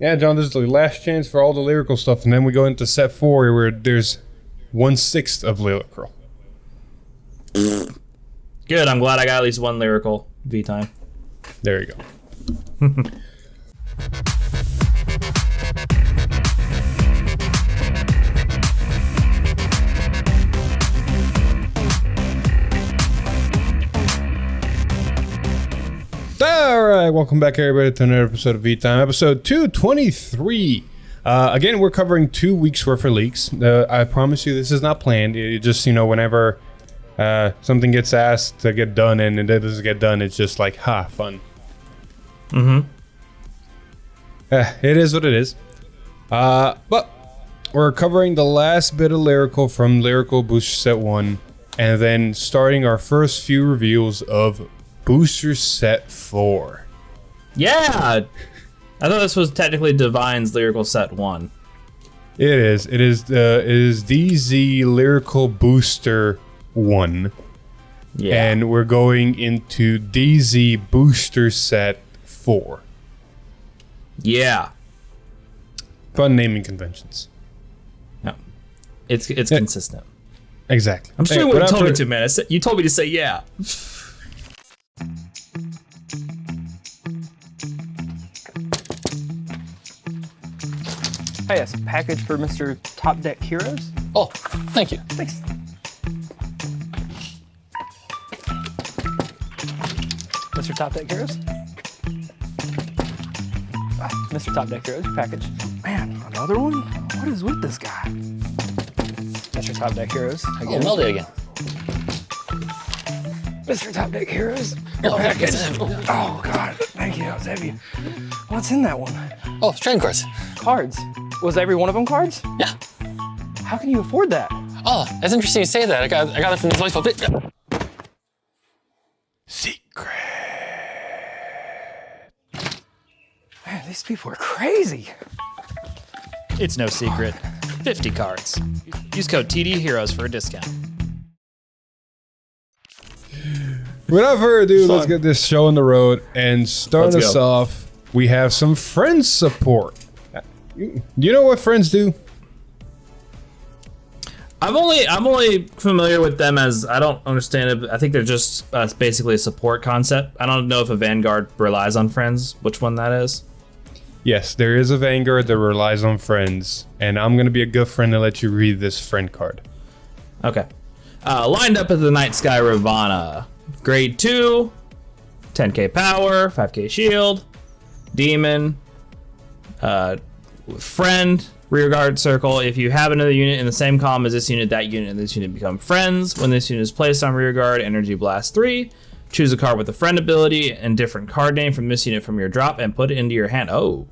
Yeah, John, this is the last chance for all the lyrical stuff, and then we go into set 4 where there's 1/6 of lyrical. Good, I'm glad I got at least one lyrical V time. There you go. Alright, welcome back everybody to another episode of V-Time, episode 223. Again, we're covering 2 weeks worth of leaks. I promise you this is not planned. It just, whenever something gets asked to get done and it doesn't get done, it's just like, fun. It is what it is. But we're covering the last bit of lyrical from Lyrical Booster Set 1, and then starting our first few reveals of Booster Set 4. Yeah! I thought this was technically Divine's Lyrical Set 1. It is. It is DZ Lyrical Booster 1. Yeah. And we're going into DZ Booster Set 4. Yeah. Fun naming conventions. No. It's consistent. Exactly. I'm just doing what you told me to, man. You told me to say yeah. Oh yes, package for Mr. Top Deck Heroes. Oh, thank you. Thanks. Mr. Top Deck Heroes. Mr. Top Deck Heroes, package. Man, another one? What is with this guy? Mr. Top Deck Heroes. Again. Oh, Melody again. Mr. Top Deck Heroes. Oh, package. Oh God, thank you. That was heavy. What's in that one? Oh, trading cards. Cards. Was every one of them cards? Yeah. How can you afford that? Oh, that's interesting you say that. I got it from the baseball pit. Secret. Man, these people are crazy. It's no secret. 50 cards. Use code TDHeroes for a discount. Without further ado, let's get this show on the road. And starting us off, we have some Friends support. Do you know what Friends do? I'm only familiar with them as, I don't understand it, but I think they're just basically a support concept. I don't know if a Vanguard relies on Friends, which one that is. Yes, there is a Vanguard that relies on Friends, and I'm going to be a good friend and let you read this friend card. Okay. Lined up at the Night Sky Ravana. Grade 2, 10k power, 5k shield, demon, friend, rearguard circle. If you have another unit in the same column as this unit, that unit and this unit become friends. When this unit is placed on rearguard, energy blast 3. Choose a card with a friend ability and different card name from this unit from your drop and put it into your hand. Oh.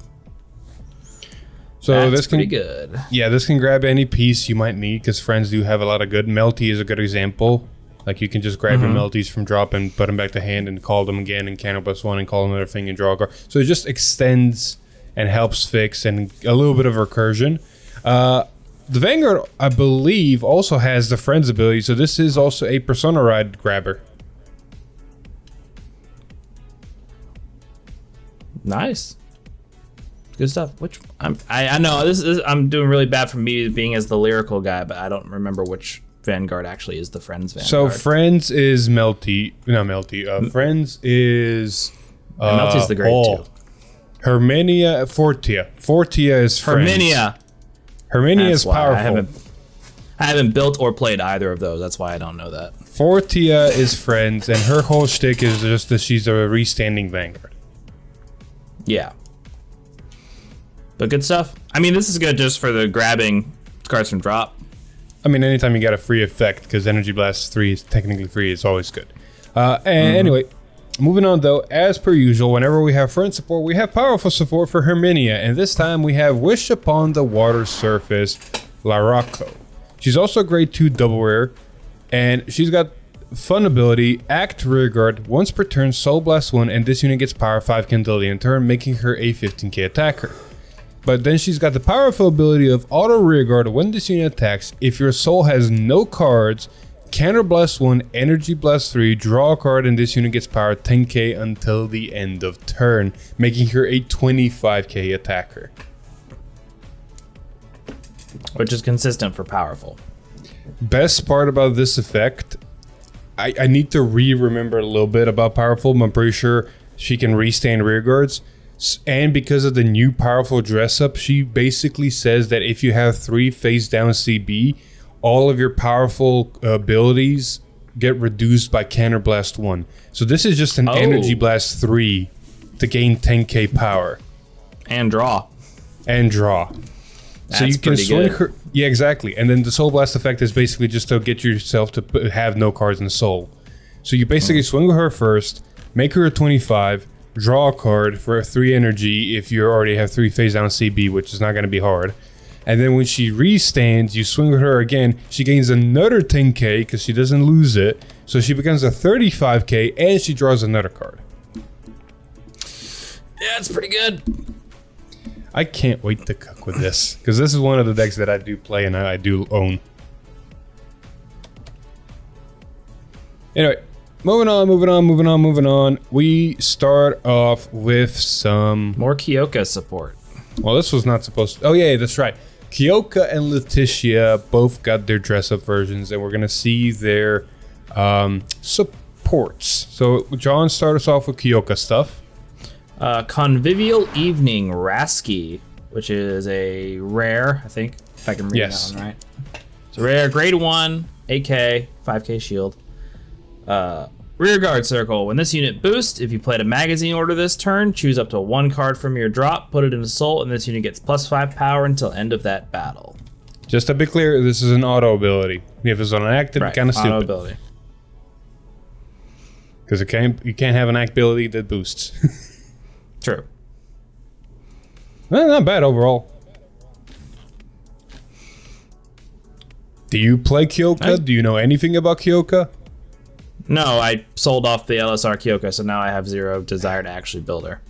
So that's this can, pretty good. Yeah, this can grab any piece you might need because Friends do have a lot of good. Melty is a good example. Like you can just grab your Melties from drop and put them back to hand and call them again and counter +1 and call another thing and draw a card. So it just extends and helps fix and a little bit of recursion. The Vanguard, I believe, also has the Friends ability, so this is also a Persona Ride grabber. Nice. Good stuff. Which I know this is, I'm doing really bad for me being as the lyrical guy, but I don't remember which Vanguard actually is the Friends Vanguard. So Friends is Melty, not Melty. Friends is Melty's the grade 2. Hermenia, Fortia. Fortia is Friends. Hermenia is powerful. I haven't built or played either of those. That's why I don't know that. Fortia is Friends, and her whole shtick is just that she's a restanding Vanguard. Yeah. But good stuff. I mean, this is good just for the grabbing cards from drop. I mean, anytime you got a free effect, because Energy Blast 3 is technically free, it's always good. Anyway, moving on though, as per usual, whenever we have friend support, we have powerful support for Herminia, and this time we have Wish Upon the Water Surface, Larocco. She's also grade 2 double rare, and she's got fun ability, Act Rearguard, once per turn, Soul Blast 1, and this unit gets power 5 until the end turn, making her a 15k attacker. But then she's got the powerful ability of Auto Rearguard when this unit attacks. If your soul has no cards, Counter Blast 1, Energy Blast 3, draw a card, and this unit gets power 10k until the end of turn, making her a 25k attacker. Which is consistent for powerful. Best part about this effect, I need to remember a little bit about powerful, but I'm pretty sure she can restand rear guards. And because of the new powerful dress up, she basically says that if you have 3 face down CB, all of your powerful abilities get reduced by Counter Blast 1. So this is just an Energy Blast 3 to gain 10k power. And draw. So you can swing her. Yeah, exactly. And then the Soul Blast effect is basically just to get yourself to have no cards in Soul. So you basically swing with her first, make her a 25, draw a card for a 3 energy if you already have 3 phase down CB, which is not going to be hard. And then when she restands, you swing with her again. She gains another 10k because she doesn't lose it. So she becomes a 35k and she draws another card. Yeah, it's pretty good. I can't wait to cook with this because this is one of the decks that I do play and I do own. Anyway, moving on. We start off with some more Kiyoka support. Well, this was not supposed to. Oh yeah, that's right. Kiyoka and Luticia both got their dress-up versions, and we're gonna see their supports. So, John, start us off with Kiyoka stuff. Convivial Evening Rasky, which is a rare, I think, if I can read that one right. It's a rare, grade 1, 8k, 5k shield. Rearguard Circle. When this unit boosts, if you played a magazine order this turn, choose up to 1 card from your drop, put it into Soul, and this unit gets +5 power until end of that battle. Just to be clear, this is an auto ability. If it's on an active, right. Kind of stupid. Auto ability. Because you can't have an act ability that boosts. True. Well, not bad overall. Do you play Kiyoka? Do you know anything about Kiyoka? No, I sold off the LSR Kiyoka, so now I have 0 desire to actually build her.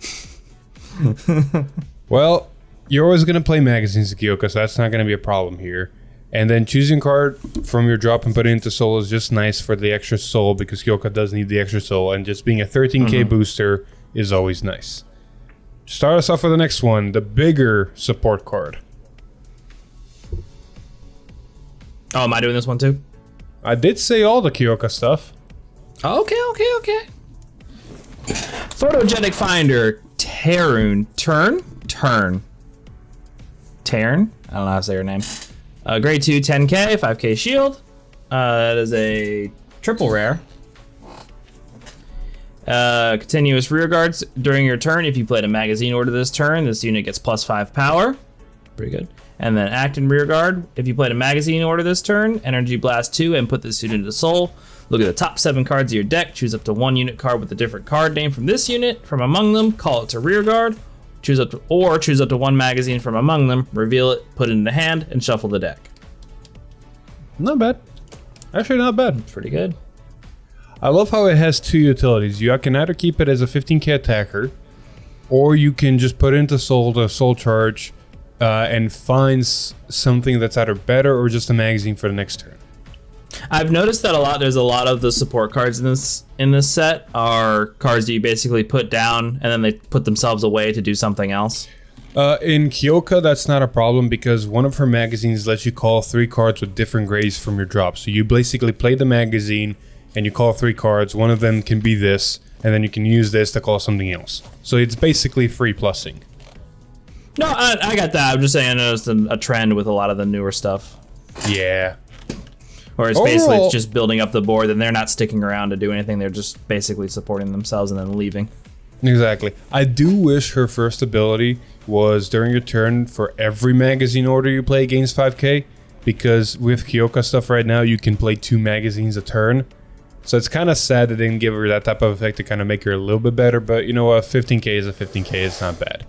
Well, you're always going to play magazines of Kiyoka, so that's not going to be a problem here. And then choosing a card from your drop and putting it into Soul is just nice for the extra Soul, because Kiyoka does need the extra Soul, and just being a 13k booster is always nice. Start us off with the next one, the bigger support card. Oh, am I doing this one too? I did say all the Kiyoka stuff. Okay. Photogenic Finder, Tarun. Turn? Tarn. I don't know how to say her name. Grade 2, 10k, 5k shield. That is a triple rare. Continuous rear guards during your turn. If you played a magazine order this turn, this unit gets +5 power. Pretty good. And then act in rear guard. If you played a magazine order this turn, Energy Blast 2 and put this unit into Soul. Look at the top 7 cards of your deck. Choose up to 1 unit card with a different card name from this unit. From among them, call it to rear guard. Choose up to 1 magazine from among them. Reveal it, put it in the hand, and shuffle the deck. Not bad. Actually, not bad. Pretty good. I love how it has 2 utilities. You can either keep it as a 15k attacker, or you can just put it into Soul to Soul Charge and find something that's either better or just a magazine for the next turn. I've noticed that there's a lot of the support cards in this set are cards that you basically put down and then they put themselves away to do something else. In Kiyoka, that's not a problem because one of her magazines lets you call 3 cards with different grades from your drop. So you basically play the magazine and you call 3 cards. One of them can be this, and then you can use this to call something else. So it's basically free plussing. No, I got that. I'm just saying I noticed a trend with a lot of the newer stuff. Yeah. Or it's basically just building up the board and they're not sticking around to do anything. They're just basically supporting themselves and then leaving. Exactly. I do wish her first ability was during your turn for every magazine order you play against 5k, because with Kiyoka stuff right now, you can play 2 magazines a turn. So it's kind of sad they didn't give her that type of effect to kind of make her a little bit better, but you know what, 15k is a 15k, it's not bad.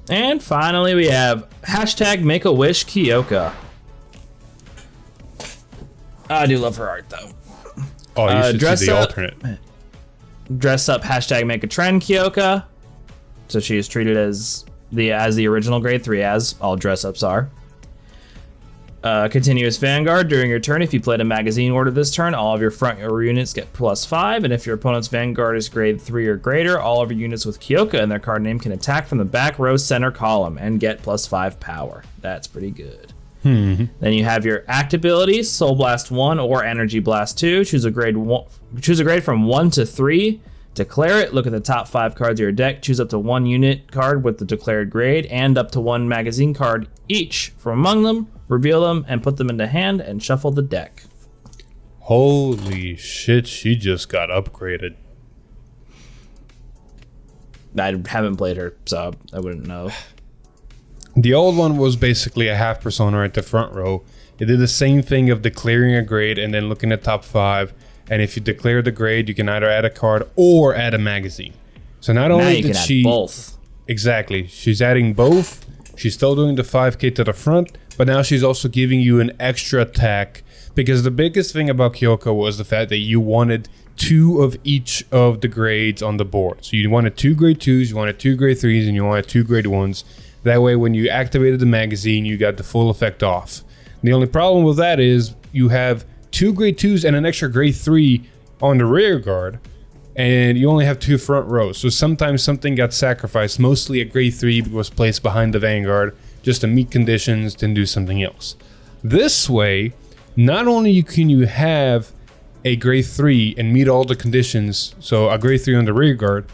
And finally we have #Make-A-Wish Kiyoka. I do love her art though. Oh, you should see the alternate. Dress up #Make-A-Trend Kiyoka. So she is treated as the original grade 3 as all dress ups are. Continuous Vanguard. During your turn, if you played a magazine order this turn, all of your front row units get +5. And if your opponent's Vanguard is grade 3 or greater, all of your units with Kiyoka in their card name can attack from the back row center column and get +5 power. That's pretty good. Then you have your act abilities, Soul Blast 1 or Energy Blast 2. Choose a grade from 1 to 3. Declare it. Look at the top 5 cards of your deck. Choose up to 1 unit card with the declared grade and up to 1 magazine card each from among them. Reveal them and put them into hand and shuffle the deck. Holy shit, she just got upgraded. I haven't played her, so I wouldn't know. The old one was basically a half persona at the front row. It did the same thing of declaring a grade and then looking at top 5. And if you declare the grade, you can either add a card or add a magazine. So not Now only you did can she... add both. Exactly. She's adding both. She's still doing the 5k to the front, but now she's also giving you an extra attack. Because the biggest thing about Kiyoka was the fact that you wanted 2 of each of the grades on the board. So you wanted 2 grade 2s, you wanted 2 grade 3s, and you wanted 2 grade 1s. That way, when you activated the magazine, you got the full effect off. The only problem with that is you have 2 grade 2s and an extra grade 3 on the rear guard, and you only have 2 front rows. So sometimes something got sacrificed. Mostly a grade 3 was placed behind the Vanguard just to meet conditions, then do something else. This way, not only can you have a grade 3 and meet all the conditions, so a grade 3 on the rear guard,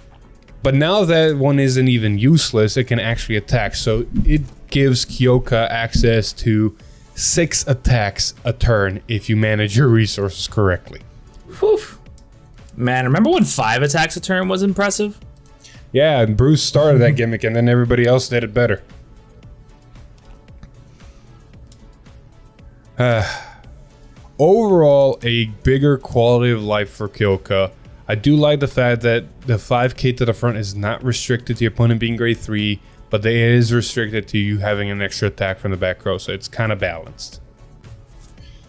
but now that one isn't even useless, it can actually attack. So it gives Kiyoka access to 6 attacks a turn if you manage your resources correctly. Whew. Man, remember when 5 attacks a turn was impressive? Yeah, and Bruce started that gimmick and then everybody else did it better. Overall, a bigger quality of life for Kiyoka. I do like the fact that the 5k to the front is not restricted to your opponent being grade 3, but it is restricted to you having an extra attack from the back row, so it's kind of balanced.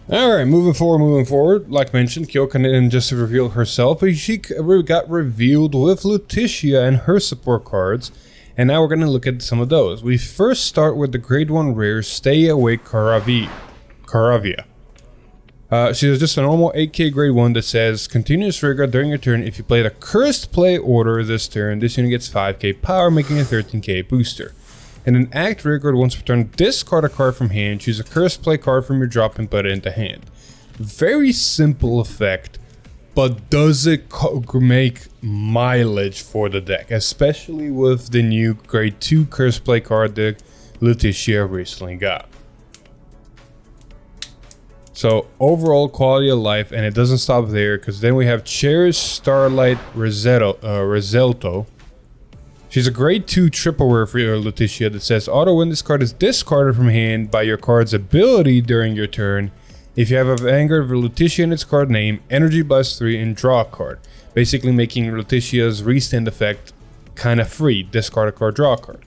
Alright, moving forward. Like mentioned, Kiyoka didn't just reveal herself, but she got revealed with Luticia and her support cards, and now we're going to look at some of those. We first start with the grade 1 rare Stay Awake Caravia. She's just a normal 8k grade 1 that says, continuous trigger during your turn. If you played a cursed play order this turn, this unit gets 5k power, making a 13k booster. And an act trigger once per turn, discard a card from hand, choose a cursed play card from your drop and put it into hand. Very simple effect, but does it make mileage for the deck, especially with the new grade 2 cursed play card that Luticia recently got. So overall quality of life, and it doesn't stop there, because then we have Cherish Starlight Risotto. She's a grade 2 triple rare for your Luticia that says auto when this card is discarded from hand by your card's ability during your turn. If you have a Vanguard of Luticia in its card name, Energy Blast 3 and draw a card. Basically making Luticia's restand effect kind of free. Discard a card, draw a card.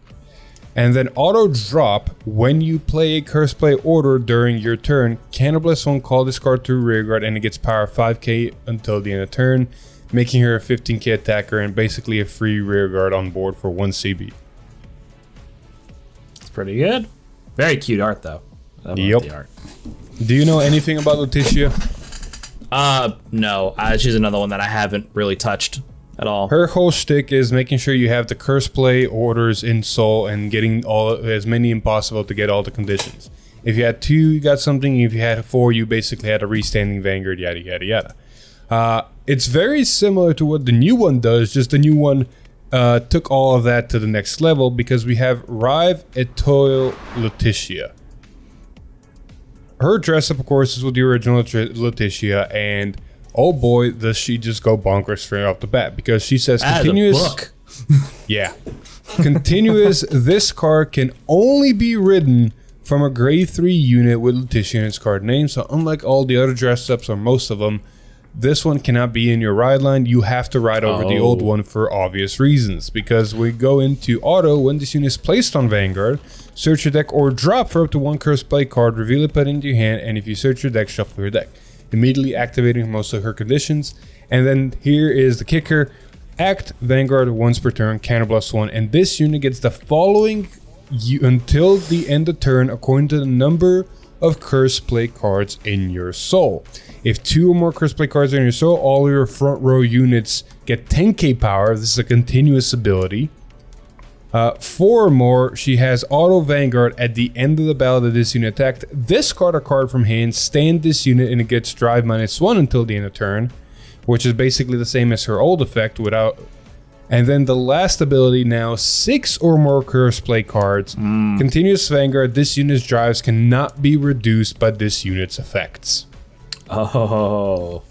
And then auto drop when you play a curse play order during your turn. Cannibalists won't call this card to rearguard and it gets power 5k until the end of turn, making her a 15k attacker and basically a free rearguard on board for 1 CB. It's pretty good. Very cute art though. I love Yep. the art. Do you know anything about Luticia? No. She's another one that I haven't really touched at all. Her whole shtick is making sure you have the curse play orders in Soul and getting as many impossible to get all the conditions. If you had 2, you got something. If you had 4, you basically had a restanding Vanguard, yada yada yada. It's very similar to what the new one does, just the new one took all of that to the next level because we have Rive Etoile Luticia. Her dress up, of course, is with the original Luticia, and oh boy, does she just go bonkers straight off the bat, because she says continuous. Book. Yeah. Continuous, this card can only be ridden from a grade 3 unit with Luticia in its card name. So unlike all the other dress ups, or most of them, this one cannot be in your ride line. You have to ride over the old one for obvious reasons, because we go into auto. When this unit is placed on Vanguard, search your deck or drop for up to 1 curse play card, reveal it, put it into your hand, and if you search your deck, shuffle your deck, immediately activating most of her conditions. And then here is the kicker: act Vanguard once per turn, Cannibalists 1, and this unit gets the following until the end of turn according to the number of curse play cards in your soul. If 2 or more curse play cards are in your soul, all your front row units get 10k power. This is a continuous ability. 4 or more, she has auto Vanguard at the end of the battle that this unit attacked. Discard a card from hand, stand this unit, and it gets drive -1 until the end of turn, which is basically the same as her old effect without. And then the last ability now, 6 or more curse play cards. Continuous Vanguard, this unit's drives cannot be reduced by this unit's effects. Oh.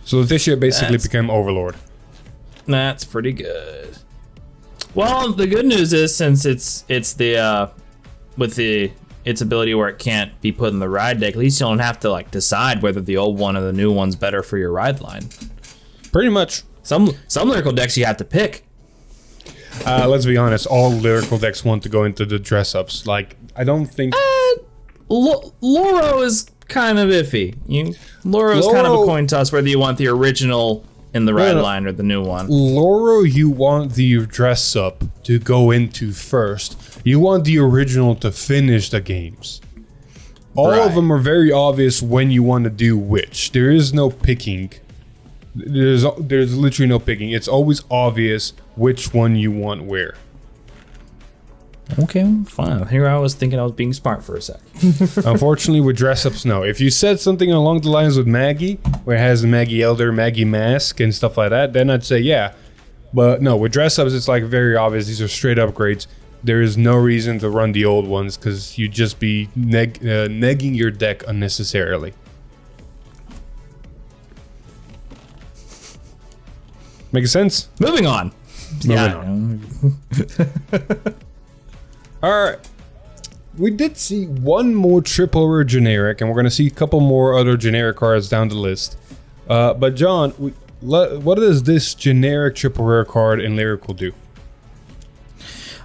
So Luticia basically became Overlord. That's pretty good. Well, the good news is since it's the with its ability where it can't be put in the ride deck, at least you don't have to like decide whether the old one or the new one's better for your ride line. Pretty much. Some lyrical decks you have to pick. Let's be honest, all lyrical decks want to go into the dress ups. Like, I don't think Loro is kind of iffy. Loro is kind of a coin toss whether you want the original in the ride line or the new one. Loro, you want the dress up to go into first. You want the original to finish the games. All of them are very obvious when you want to do which. There is no picking. There's literally no picking. It's always obvious which one you want where. Okay, fine. Here I was thinking I was being smart for a sec. Unfortunately, with dress-ups, no. If you said something along the lines with Maggie, where it has Maggie Elder, Maggie Mask, and stuff like that, then I'd say yeah. But no, with dress-ups, it's like very obvious. These are straight upgrades. There is no reason to run the old ones because you'd just be negging your deck unnecessarily. Make sense? Moving on. Alright. We did see one more triple rare generic, and we're going to see a couple more other generic cards down the list. But John, what does this generic triple rare card in Lyrical do?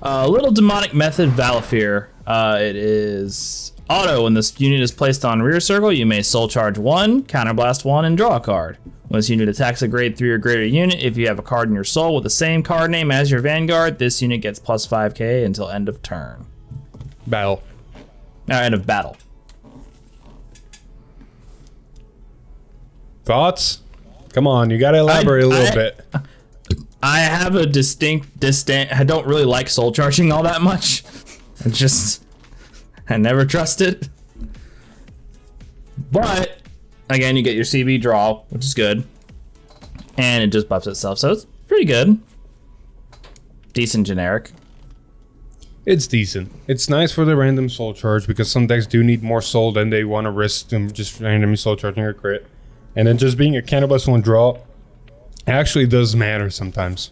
Little Demonic Method Valafir. It is auto. When this unit is placed on rear circle, you may soul charge 1, counterblast 1, and draw a card. When this unit attacks a grade 3 or greater unit, if you have a card in your soul with the same card name as your Vanguard, this unit gets plus 5k until end of turn. Battle. End of battle. Thoughts? Come on, you gotta elaborate a little bit. I have a distinct. I don't really like soul charging all that much. I never trust it. But again, you get your CB draw, which is good, and it just buffs itself, so it's pretty good. Decent generic. It's decent. It's nice for the random soul charge because some decks do need more soul than they want to risk them just randomly soul charging a crit, and then just being a cannibus one draw actually does matter sometimes.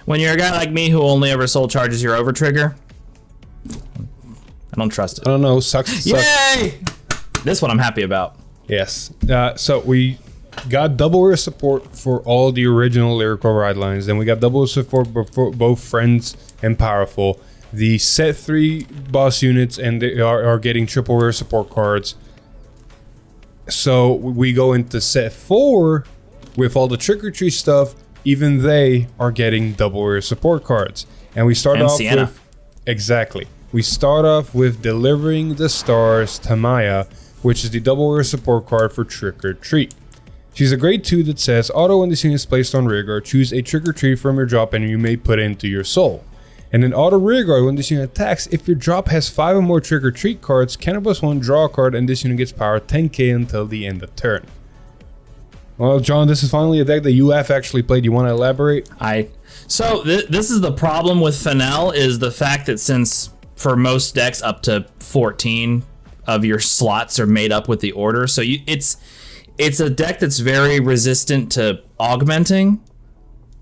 When you're a guy like me who only ever soul charges your over trigger, I don't trust it. I don't know. Sucks. Yay! This one I'm happy about. Yes. So we got double rare support for all the original lyrical ride lines. Then we got double support for both Friends and Powerful. The set 3 boss units and they are getting triple rare support cards. So we go into set 4 with all the Trick or Treat stuff. Even they are getting double rare support cards. And we start off Sienna. with... Exactly. We start off with Delivering the Stars Tamaya, which is the double rare support card for Trick or Treat. She's a grade 2 that says, auto when this unit is placed on rearguard, choose a Trick or Treat from your drop and you may put it into your soul. And then auto rearguard when this unit attacks, if your drop has 5 or more Trick or Treat cards, counterblast 1, draw a card, and this unit gets power 10k until the end of turn. Well, John, this is finally a deck that you have actually played. You want to elaborate? So this is the problem with Fennel, is the fact that since for most decks up to 14 of your slots are made up with the order, so it's a deck that's very resistant to augmenting.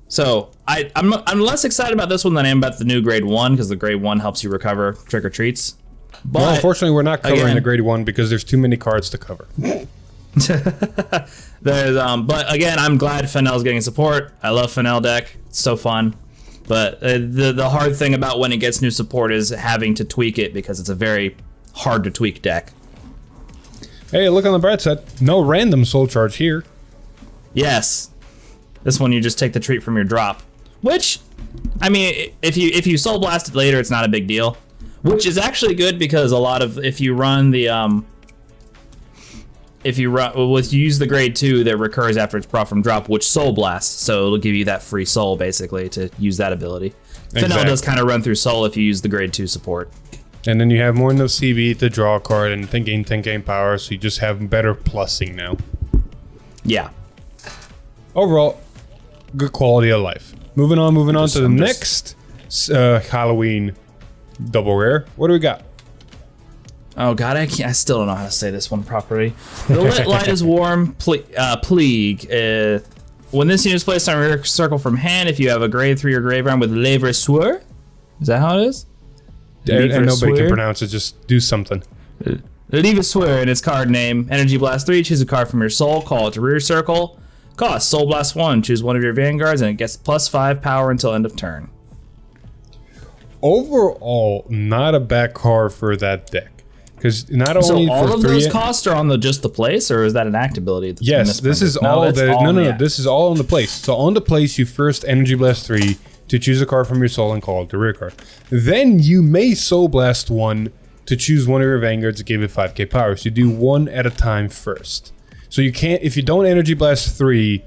So I'm less excited about this one than I am about the new grade 1, because the grade 1 helps you recover Trick or Treats. But well, unfortunately, we're not covering the grade 1 because there's too many cards to cover. But again, I'm glad Fennel's getting support. I love Fennel deck. It's so fun. But the hard thing about when it gets new support is having to tweak it, because it's a very hard to tweak deck. Hey, look on the bright side. No random soul charge here. Yes. This one you just take the treat from your drop. Which, I mean, if you soul blast it later, it's not a big deal. Which is actually good because a lot of if you run the you use the grade 2 that recurs after it's brought from drop, which soul blasts, so it'll give you that free soul basically to use that ability. Finel does kind of run through soul if you use the grade 2 support. And then you have more enough CB to draw a card and then gain 10k power, so you just have better plussing now. Yeah. Overall, good quality of life. Moving on to the next Halloween double rare. What do we got? Oh god, I still don't know how to say this one properly. The lit light is warm plague. When this unit is placed on rear circle from hand, if you have a grade 3 or graveyard with Lever-Sweur, is that how it is? And nobody can pronounce it, just do something. Lever-Sweur in its card name. Energy Blast 3, choose a card from your soul, call it to rear circle. Cost, Soul Blast 1, choose one of your Vanguards, and it gets +5 power until end of turn. Overall, not a bad card for that deck. Because not only so all for of those costs are on just the place, or is that an act ability? Yes, this is all this is all on the place. So on the place, you first Energy Blast 3 to choose a card from your soul and call it the rear card. Then you may Soul Blast 1 to choose one of your Vanguards to give it 5k power. So you do one at a time first. So you can't, if you don't Energy Blast 3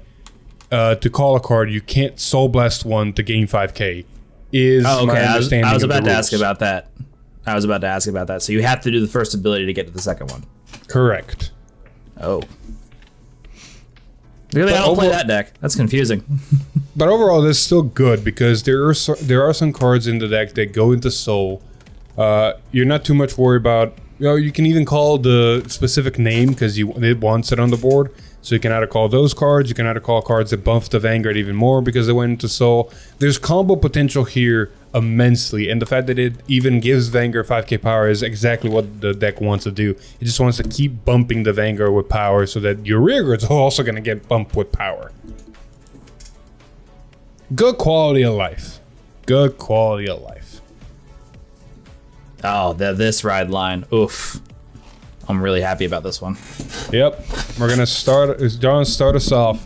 to call a card, you can't Soul Blast 1 to gain 5k. My understanding. I was about to ask about that. So you have to do the first ability to get to the second one. Correct. Oh. Really, I don't play that deck. That's confusing. But overall, this is still good because there are some cards in the deck that go into Soul. You're not too much worried about. You can even call the specific name because it wants it on the board. So you can either call those cards, you can either call cards that buff the Vanguard even more because they went into Soul. There's combo potential here immensely, and the fact that it even gives Vanguard 5k power is exactly what the deck wants to do. It just wants to keep bumping the Vanguard with power so that your rearguards are also going to get bumped with power. Good quality of life. Good quality of life. Oh, this ride line. Oof. I'm really happy about this one. Yep. We're going to start us off.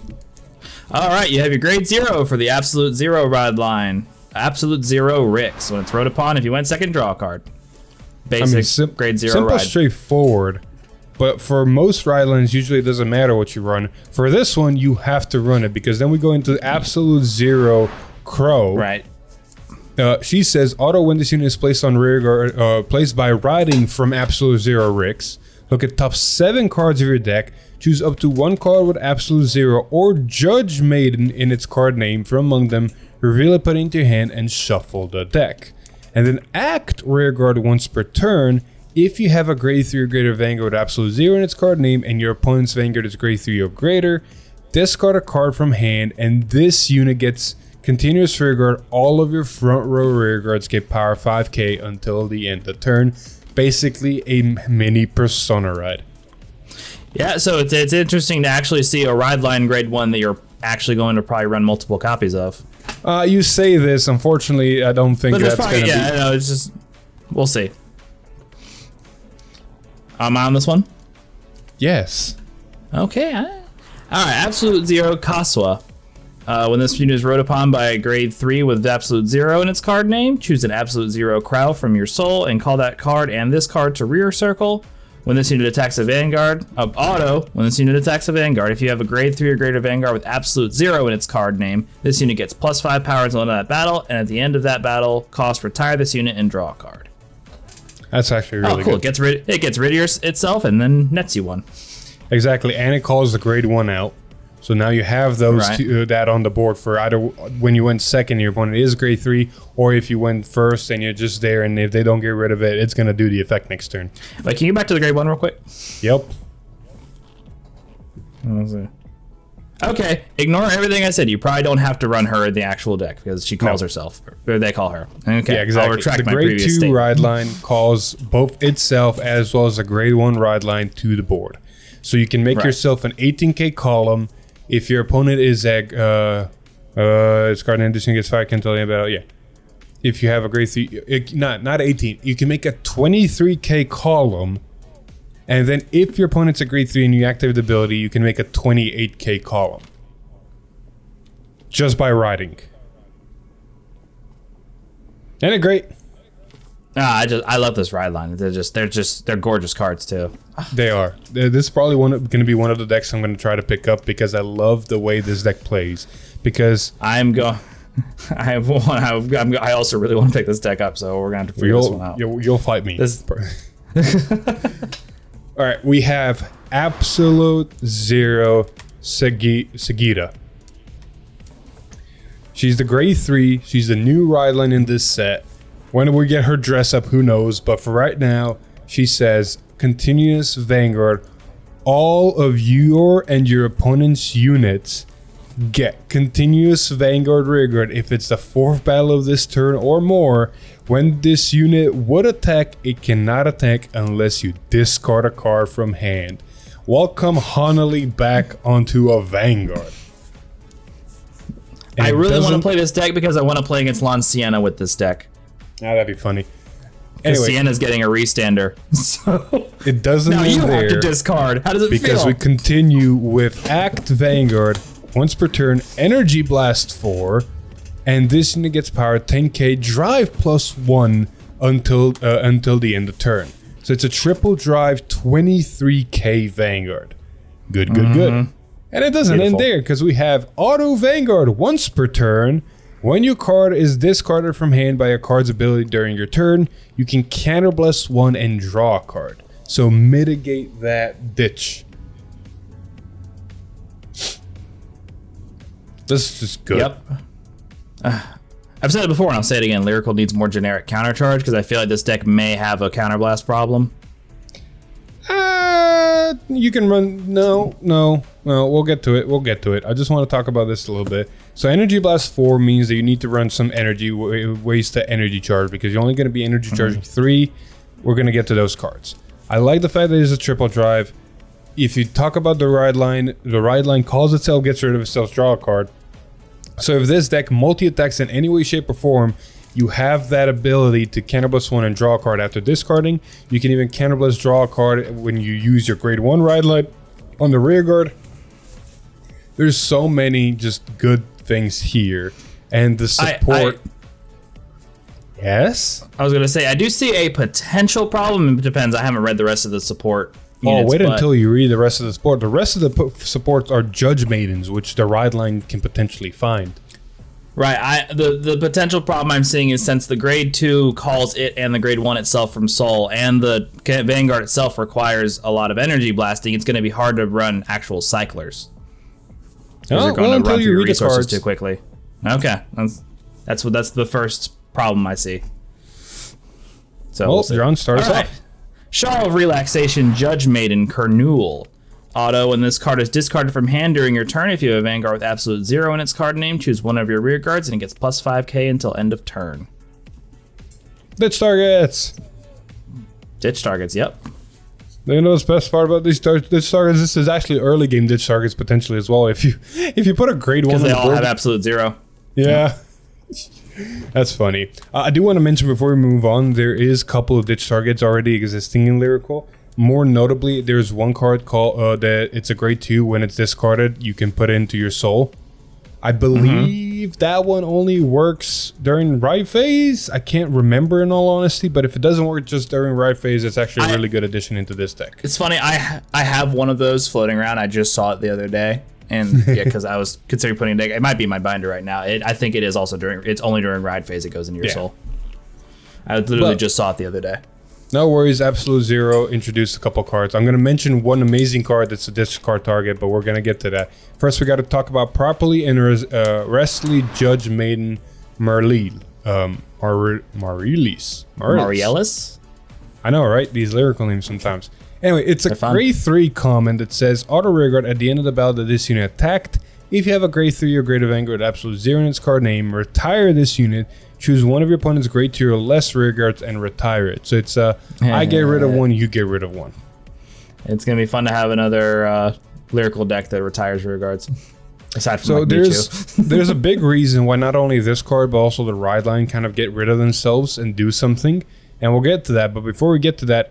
All right, you have your grade 0 for the Absolute Zero ride line. Absolute Zero Ricks. When it's wrote upon, if you went second, draw a card. Basic grade 0 simple, ride. Straightforward. But for most ride lines, usually it doesn't matter what you run. For this one, you have to run it because then we go into Absolute Zero Crow. Right. She says, auto when this unit is placed on rear guard, placed by riding from Absolute Zero Ricks. Look at top 7 cards of your deck. Choose up to 1 card with Absolute Zero or Judge Maiden in its card name from among them. Reveal it, put it into your hand, and shuffle the deck. And then act rearguard once per turn. If you have a grade 3 or greater Vanguard with Absolute Zero in its card name and your opponent's Vanguard is grade 3 or greater, discard a card from hand, and this unit gets continuous rearguard. All of your front row rearguards get power 5k until the end of turn. Basically a mini Persona ride. Yeah, so it's interesting to actually see a ride line grade 1 that you're actually going to probably run multiple copies of. You say this, unfortunately, I don't think that's going to be. Yeah, no, it's just, we'll see. Am I on this one? Yes. Okay. All right, Absolute Zero Kaswa. When this unit is wrote upon by a grade 3 with Absolute Zero in its card name, choose an Absolute Zero Crow from your soul and call that card and this card to rear circle. When this unit attacks a Vanguard, when this unit attacks a Vanguard, if you have a grade 3 or greater Vanguard with Absolute Zero in its card name, this unit gets +5 power until the end of that battle, and at the end of that battle, retire this unit and draw a card. That's actually really cool. good. It gets rid of itself and then nets you one. Exactly, and it calls the grade 1 out. So now you have those that on the board for either when you went second, your opponent is grade 3, or if you went first and you're just there, and if they don't get rid of it, it's going to do the effect next turn. Wait, can you get back to the grade 1 real quick? Yep. Okay, ignore everything I said. You probably don't have to run her in the actual deck because she calls herself, or they call her. Okay, yeah, exactly. I'll retract the my grade previous 2 statement. ride line calls both itself as well as a grade 1 ride line to the board. So you can make yourself an 18k column. If your opponent is at its card name, this thing gets 5 until the end of battle. Yeah. If you have a grade 3, not 18, you can make a 23k column, and then if your opponent's a grade 3 and you activate the ability, you can make a 28k column. Just by riding. Isn't it great? I love this ride line. They're gorgeous cards too. They are. This is probably going to be one of the decks I'm going to try to pick up because I love the way this deck plays. Because I also really want to pick this deck up, so we're going to have to figure this one out. You'll fight me. All right, we have Absolute Zero Sagita. She's the grade 3. She's the new ride line in this set. When we get her dress up, who knows? But for right now, she says, continuous Vanguard. All of your and your opponent's units get continuous Vanguard rearguard if it's the 4th battle of this turn or more. When this unit would attack, it cannot attack unless you discard a card from hand. Welcome Honolly back onto a Vanguard. And I really want to play this deck because I want to play against Lon Sienna with this deck. That'd be funny. Anyway, Sienna's getting a restander. So it doesn't now you there have to discard. How does it feel? Because we continue with Act Vanguard. Once per turn, Energy Blast 4. And this unit gets power 10k, drive +1 until the end of turn. So it's a triple drive 23k Vanguard. Good. And it doesn't end there because we have Auto Vanguard once per turn. When your card is discarded from hand by a card's ability during your turn, you can counterblast 1 and draw a card. So mitigate that ditch. This is just good. Yep. I've said it before and I'll say it again. Lyrical needs more generic countercharge because I feel like this deck may have a counterblast problem. You can run. No. We'll get to it. I just want to talk about this a little bit. So Energy Blast 4 means that you need to run some energy ways to energy charge because you're only going to be energy charging 3. We're going to get to those cards. I like the fact that it's a triple drive. If you talk about the ride line calls itself, gets rid of itself, draw a card. So if this deck multi-attacks in any way, shape, or form, you have that ability to counterblast 1 and draw a card after discarding. You can even counterblast draw a card when you use your grade 1 ride line on the rear guard. There's so many just good things here. And the support... Yes? I was going to say, I do see a potential problem. It depends. I haven't read the rest of the support units, wait until you read the rest of the support. The rest of the supports are Judge Maidens, which the ride line can potentially find. Right. The potential problem I'm seeing is since the grade 2 calls it and the grade 1 itself from Soul, and the Vanguard itself requires a lot of energy blasting, it's going to be hard to run actual cyclers. You're going to run through your resources too quickly. Okay. That's the first problem I see. So we'll John, start us off. Shawl of Relaxation, Judge Maiden, Kernul. Auto, when this card is discarded from hand during your turn, if you have a Vanguard with absolute 0 in its card name, choose one of your rear guards and it gets plus 5k until end of turn. Ditch targets. Ditch targets, yep. You know the best part about these ditch targets? This is actually early game ditch targets potentially as well. If you put a grade 1 on the board. Because they all have absolute 0. Yeah. That's funny. I do want to mention before we move on, there is a couple of ditch targets already existing in Lyrical. More notably, there's one card called that it's a grade 2. When it's discarded, you can put it into your soul. I believe that one only works during ride phase. I can't remember in all honesty, but if it doesn't work just during ride phase, it's actually a really good addition into this deck. It's funny, I have one of those floating around. I just saw it the other day. And yeah, because I was considering putting it might be in my binder right now. I think it is also it's only during ride phase it goes into your soul. I literally just saw it the other day. No worries, Absolute 0 introduced a couple cards. I'm going to mention one amazing card that's a discard target, but we're going to get to that. First, we got to talk about Properly and Restly Judge Maiden Marlil. Marielis? I know, right? These lyrical names sometimes. Anyway, it's a grade 3 comment that says, auto rearguard at the end of the battle that this unit attacked. If you have a grade 3 or greater Vanguard absolute 0 in its card name, retire this unit. Choose one of your opponent's grade 2 or less rearguards and retire it. So it's I get rid of one, you get rid of one. It's going to be fun to have another lyrical deck that retires rearguards. Aside from there's a big reason why not only this card, but also the ride line kind of get rid of themselves and do something. And we'll get to that. But before we get to that,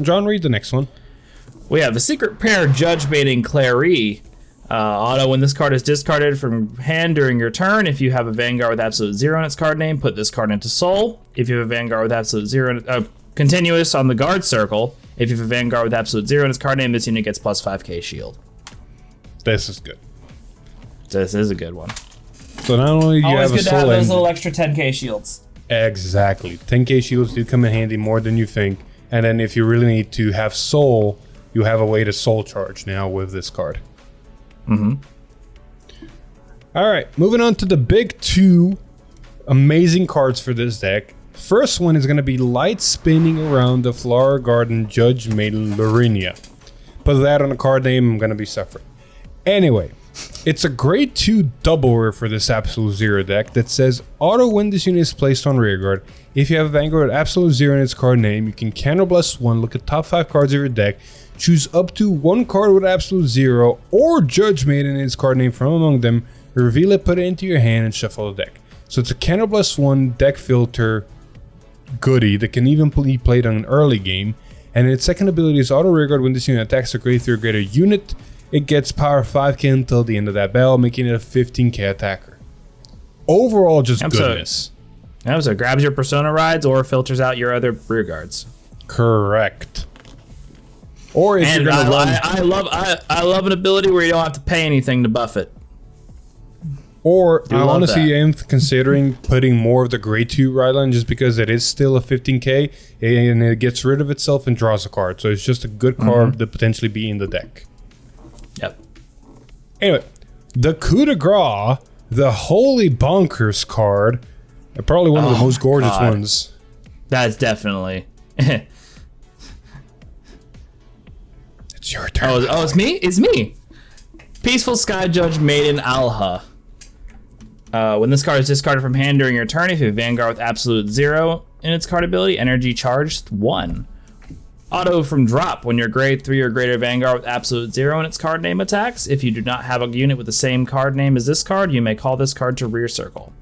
John, read the next one. We have the Secret Pair Judge Maiden Clary. Auto, when this card is discarded from hand during your turn, if you have a Vanguard with absolute 0 in its card name, put this card into Soul. If you have a Vanguard with absolute 0, continuous on the guard circle. If you have a Vanguard with absolute 0 in its card name, this unit gets plus 5k shield. This is good. This is a good one. So not only do you Always have a good to have soul those engine, little extra 10k shields. exactly. 10k shields do come in handy more than you think. And then if you really need to have soul, you have a way to soul charge now with this card. All right, moving on to the big two amazing cards for this deck. First one is going to be Light Spinning Around the Flower Garden Judge Maiden Lurinia. Put that on a card name, I'm going to be suffering. Anyway, it's a grade 2 double rare for this Absolute Zero deck that says auto when this unit is placed on rearguard. If you have a Vanguard with Absolute Zero in its card name, you can counterblast 1, look at top 5 cards of your deck, choose up to 1 card with Absolute Zero or Judge Maiden in its card name from among them, reveal it, put it into your hand, and shuffle the deck. So it's a counterblast 1 deck filter goodie that can even be played on an early game. And its second ability is auto rearguard when this unit attacks a grade 3 or greater unit. It gets power 5k until the end of that battle, making it a 15k attacker. Overall, just goodness. So it grabs your persona rides or filters out your other rear guards. Correct. Or if And you're gonna run, I love an ability where you don't have to pay anything to buff it. or I love honestly that. am considering putting more of the grade 2 ride line just because it is still a 15k and it gets rid of itself and draws a card. So it's just a good card to potentially be in the deck. Yep. Anyway, the coup de grace, the Holy Bonkers card, probably one of the most gorgeous God. ones. That's definitely. It's your turn. Oh, it's me? It's me. Peaceful Sky Judge Maiden Alha. When this card is discarded from hand during your turn, if you have Vanguard with absolute 0 in its card ability, energy charged 1. Auto from drop, when your grade 3 or greater Vanguard with absolute 0 in its card name attacks. If you do not have a unit with the same card name as this card, you may call this card to rear circle.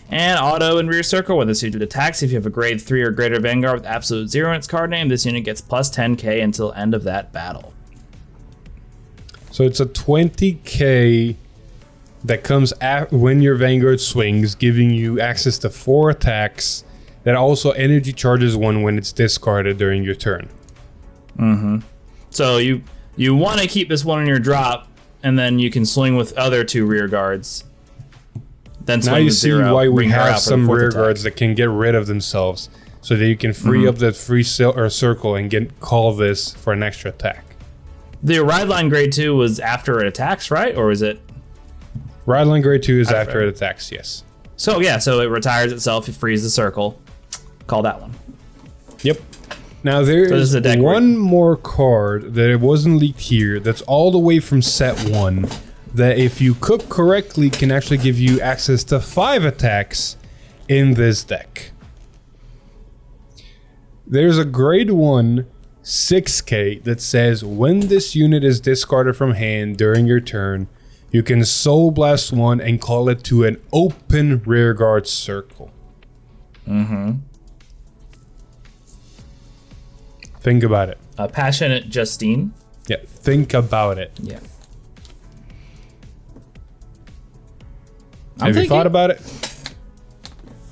And auto in rear circle, when this unit attacks, if you have a grade 3 or greater Vanguard with absolute 0 in its card name, this unit gets plus 10k until end of that battle. So it's a 20k that comes when your Vanguard swings, giving you access to 4 attacks that also energy charges 1 when it's discarded during your turn. So you want to keep this one on your drop, and then you can swing with other 2 rear guards. Then swing Now you with see 0, why we bring her have out for the some 4th rear attack. guards that can get rid of themselves, so that you can free up that free circle and call this for an extra attack. The ride line grade 2 was after it attacks, right? Or is it? Ride line grade 2 is after it attacks, yes. So yeah, so it retires itself, it frees the circle. Call that one. Yep. Now there this is is a deck one more card that it wasn't leaked here that's all the way from set 1 that if you cook correctly can actually give you access to 5 attacks in this deck. There's a grade 1 6k that says when this unit is discarded from hand during your turn, you can Soul Blast 1 and call it to an open rearguard circle. Think about it. Passionate Justine. Yeah, think about it. Yeah. Have you thought about it?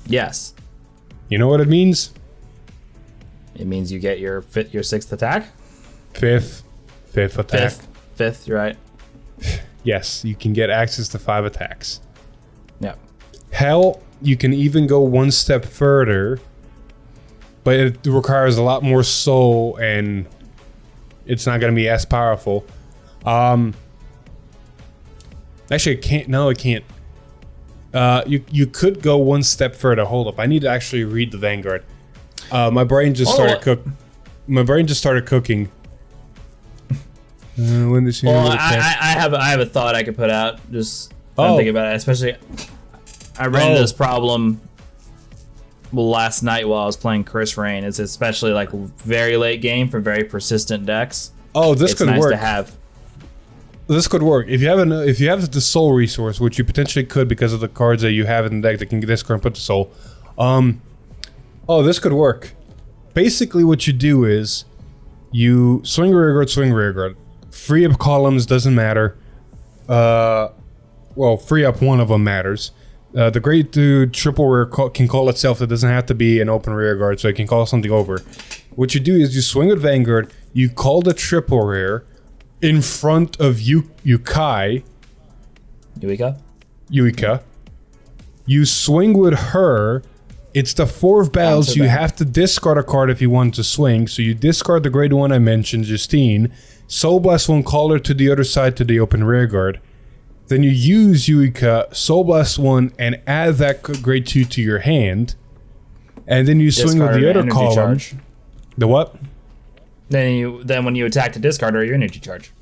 Yes. You know what it means? It means you get your 6th attack. Fifth attack. Fifth, you're right. Yes, you can get access to 5 attacks. Yeah. Hell, you can even go one step further, but it requires a lot more soul and it's not going to be as powerful. Actually, it can't. No, it can't. You could go one step further. Hold up, I need to actually read the Vanguard. My brain just started cooking. When this Well, I have a thought I could put out. Just thinking about it. Especially, I ran into this problem last night while I was playing Chris Rain. It's especially like very late game for very persistent decks. Oh, this It's could nice work. to have. This could work if you have the soul resource, which you potentially could because of the cards that you have in the deck that can get this card and put the soul. Oh, this could work. Basically, what you do is you swing rearguard, free up columns, doesn't matter. free up one of them matters. The Grade 2 triple rear can call itself. It doesn't have to be an open rear guard, so it can call something over. What you do is you swing with Vanguard, you call the triple rear in front of Yuika. You swing with her. It's the 4 of battles. You have to discard a card if you want to swing. So you discard the Grade 1 I mentioned, Justine. Soul Blast 1, call her to the other side to the open rear guard. Then you use Yuika, Soul Blast 1, and add that Grade 2 to your hand. And then you swing with the other column. Charge. The what? Then when you attack to discard her, your energy charge.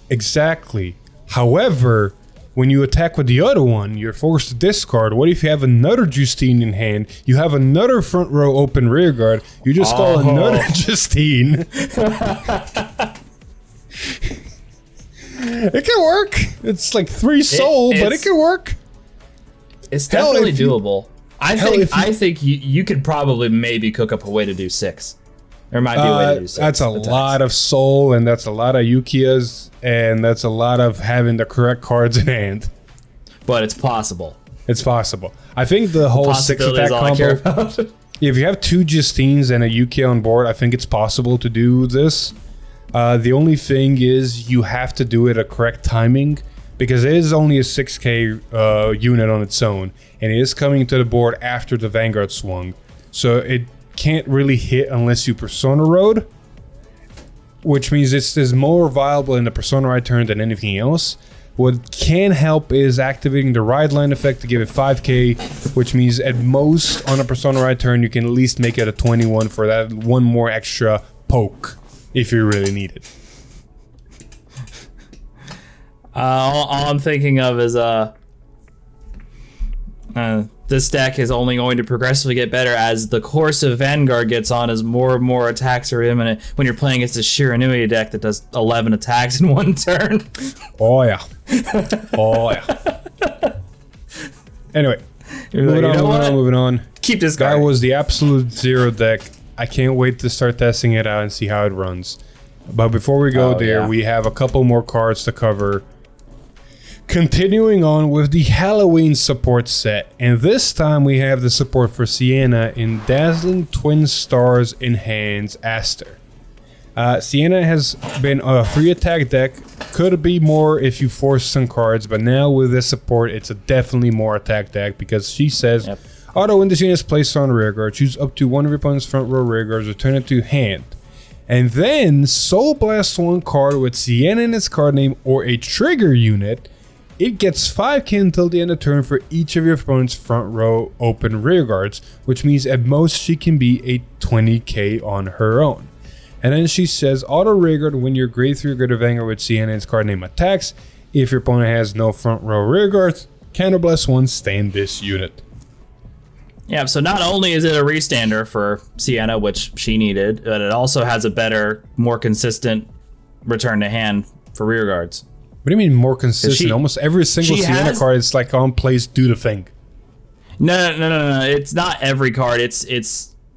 Exactly. However, when you attack with the other one, you're forced to discard. What if you have another Justine in hand? You have another front row open rear guard. You just call another Justine. It can work. It's like 3 soul, but it can work. It's definitely doable. I think you could probably maybe cook up a way to do 6. There might be a way to do 6. That's a lot of soul, and that's a lot of Yukias, and that's a lot of having the correct cards in hand. But it's possible. It's possible. I think the whole 6 attack combo. If you have 2 Justines and a Yuki on board, I think it's possible to do this. The only thing is you have to do it at correct timing, because it is only a 6k unit on its own, and it is coming to the board after the Vanguard swung. So it can't really hit unless you Persona Road, which means it's more viable in the Persona Ride turn than anything else. What can help is activating the Ride Line effect to give it 5k, which means at most on a Persona Ride turn you can at least make it a 21 for that one more extra poke if you really need it. All I'm thinking of is this deck is only going to progressively get better as the course of Vanguard gets on, as more and more attacks are imminent when you're playing against a Shiranui deck that does 11 attacks in one turn. Oh yeah. Oh yeah. Anyway, moving on. Keep this guy. guy. That was the absolute zero deck. I can't wait to start testing it out and see how it runs. But before we go we have a couple more cards to cover. Continuing on with the Halloween support set, and this time we have the support for Sienna in Dazzling Twin Stars Enhance Aster. Sienna has been a 3 attack deck, could be more if you force some cards, but now with this support it's a definitely more attack deck, because she says, auto when this unit is placed on rear guard, choose up to one of your opponent's front row rear guards, return it to hand. And then Soul Blast 1 card with Sienna in its card name or a trigger unit. It gets 5k until the end of turn for each of your opponent's front row open rear guards, which means at most she can be a 20k on her own. And then she says, auto rear guard when your Grade 3 guard of Vanguard with Sienna in its card name attacks. If your opponent has no front row rear guards, counterblast 1, stand this unit. Yeah, so not only is it a restander for Sienna, which she needed, but it also has a better, more consistent return to hand for rear guards. What do you mean more consistent? Almost every single Sienna card is like on place, do the thing. No. It's not every card. It's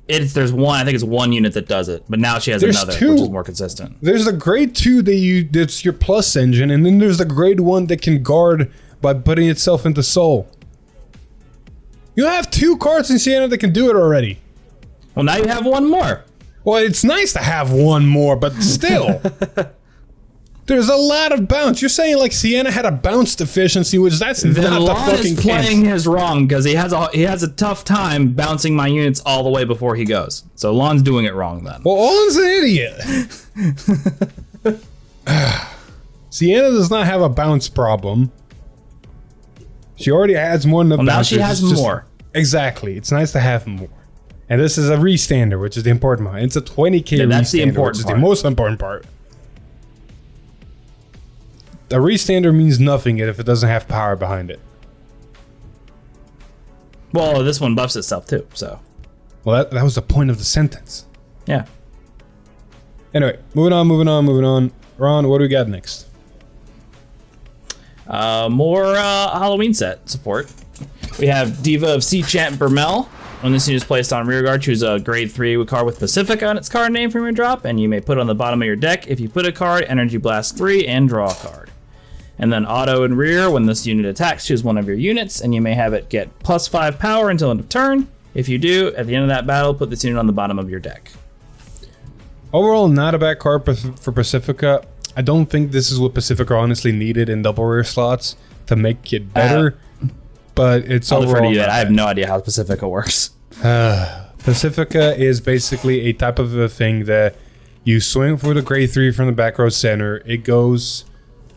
there's one. I think it's one unit that does it, but now she has another, which is more consistent. There's the Grade 2 that's your plus engine, and then there's the Grade 1 that can guard by putting itself into soul. You have 2 cards in Sienna that can do it already. Well, now you have one more. Well, it's nice to have one more, but still. There's a lot of bounce. You're saying like Sienna had a bounce deficiency, which that's not the fucking case. Playing his wrong because he has a tough time bouncing my units all the way before he goes. So Lon's doing it wrong then. Well, Olin's an idiot. Sienna does not have a bounce problem. She already has more than the bounce. Now she has more. Exactly. It's nice to have more. And this is a restander, which is the important part. It's a 20k restander, that's the important which is part. the most important part. A restander means nothing if it doesn't have power behind it. Well, this one buffs itself too, so. Well, that was the point of the sentence. Yeah. Anyway, moving on. Ron, what do we got next? More Halloween set support. We have Diva of Sea Chant Bermel. When this unit is placed on rear guard, choose a Grade 3 card with Pacifica on its card name from your drop, and you may put it on the bottom of your deck. If you put a card, Energy Blast 3 and draw a card. And then auto and rear, when this unit attacks, choose one of your units, and you may have it get +5 power until end of turn. If you do, at the end of that battle, put this unit on the bottom of your deck. Overall, not a bad card for Pacifica. I don't think this is what Pacifica honestly needed in double rare slots to make it better. But it's I'll defer to overall. you that. I have no idea how Pacifica works. Pacifica is basically a type of a thing that you swing for the grade 3 from the back row center. It goes,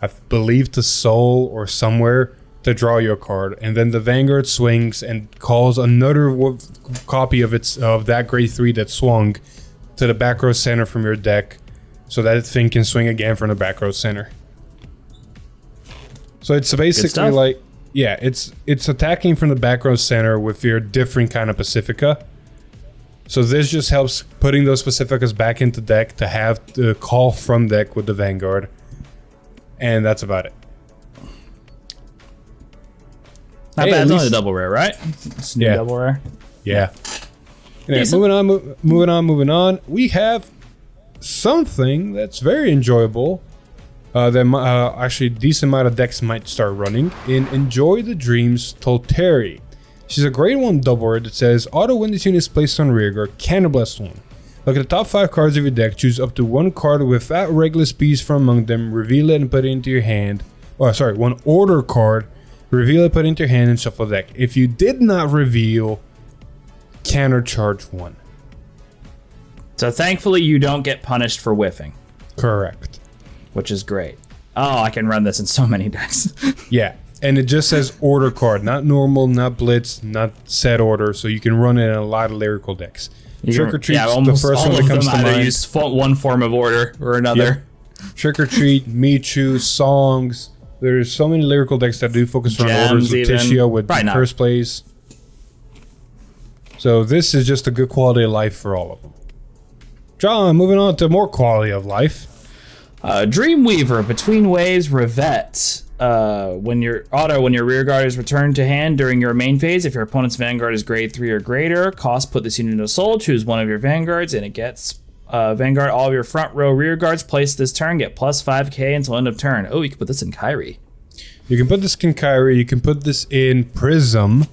I believe, to Soul or somewhere to draw your card, and then the Vanguard swings and calls another copy of that grade 3 that swung to the back row center from your deck, so that thing can swing again from the back row center. So it's basically like, yeah, it's attacking from the back row center with your different kind of Pacifica. So this just helps putting those Pacificas back into deck to have the call from deck with the Vanguard. And that's about it. Not bad. It's only a double rare, right? It's a new double rare. Yeah. Anyway, moving on. We have something that's very enjoyable. That actually decent amount of decks might start running in Enjoy the Dreams Tolteri. She's a grade 1 double rare that says auto when this unit is placed on rearguard, counterblast 1. Look at the top 5 cards of your deck, choose up to 1 card without regular speeds from among them, reveal it and put it into your hand. Oh, sorry, 1 order card, reveal it, put it into your hand, and shuffle the deck. If you did not reveal, countercharge 1. So thankfully you don't get punished for whiffing. Correct. Which is great. Oh, I can run this in so many decks. Yeah, and it just says order card, not normal, not blitz, not set order, so you can run it in a lot of lyrical decks. Trick or Treat, the first one that comes to mind. Use one form of order or another. Yep. Trick or Treat, Michu, Songs. There's so many lyrical decks that do focus on orders. Luticia with first plays. So this is just a good quality of life for all of them. John, moving on to more quality of life. Dreamweaver, Between Waves, Revet. When your rear guard is returned to hand during your main phase, if your opponent's Vanguard is grade 3 or greater, put this unit into Soul, choose one of your Vanguards, and it gets Vanguard all of your front row rear guards placed this turn, get +5k until end of turn. Oh, you can put this in Kyrie. You can put this in Kyrie, you can put this in Prism.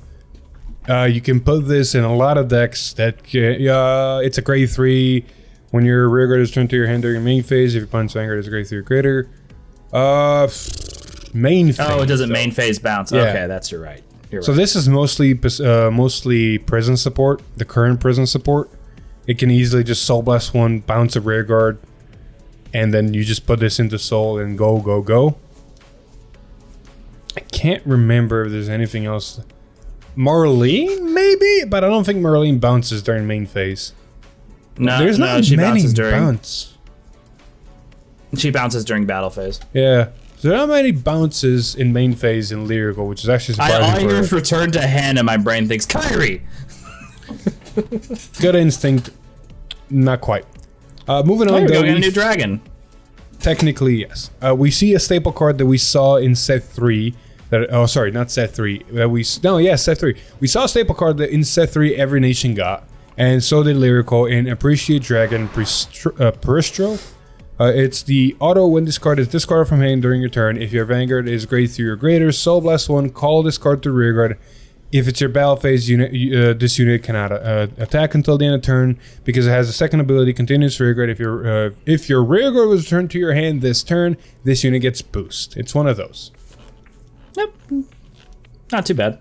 You can put this in a lot of decks that it's a grade 3. When your rear guard is turned to your hand during your main phase, if your opponent's Vanguard is grade 3 or greater. Main phase. Oh, it doesn't main phase bounce. Yeah. Okay, that's right. You're so right. this is mostly prison support, the current prison support. It can easily just Soul Blast 1, bounce a rear guard, and then you just put this into Soul and go, go, go. I can't remember if there's anything else. Marlene, maybe? But I don't think Marlene bounces during main phase. No, there's not she many bounces during bounce. She bounces during battle phase. Yeah. So there are not many bounces in main phase in lyrical, which is actually surprising. I hear return to hand and my brain thinks Kyrie. Good instinct. Not quite. Moving on. We're going a new dragon. Technically, yes. We see a staple card that we saw in set 3. Not set 3. Set 3. We saw a staple card that in set 3 every nation got. And so did Lyrical in Appreciate Dragon Peristro. It's the auto when this card is discarded from hand during your turn. If your Vanguard is grade 3 or greater, Soul Blast 1, call this card to rearguard. If it's your battle phase unit, this unit cannot attack until the end of turn because it has a second ability, continuous rearguard. If your rearguard was returned to your hand this turn, this unit gets boost. It's one of those. Yep. Not too bad.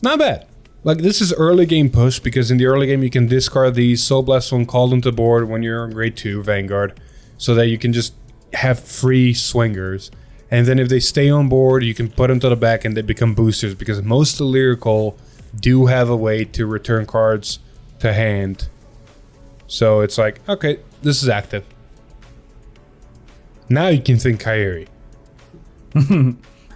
Not bad. Like, this is early game push because in the early game you can discard these, Soul Blast 1, call them to board when you're on grade 2 Vanguard, so that you can just have free swingers. And then if they stay on board, you can put them to the back and they become boosters because most of the Lyrical do have a way to return cards to hand. So it's like, okay, this is active. Now you can think Kyrie.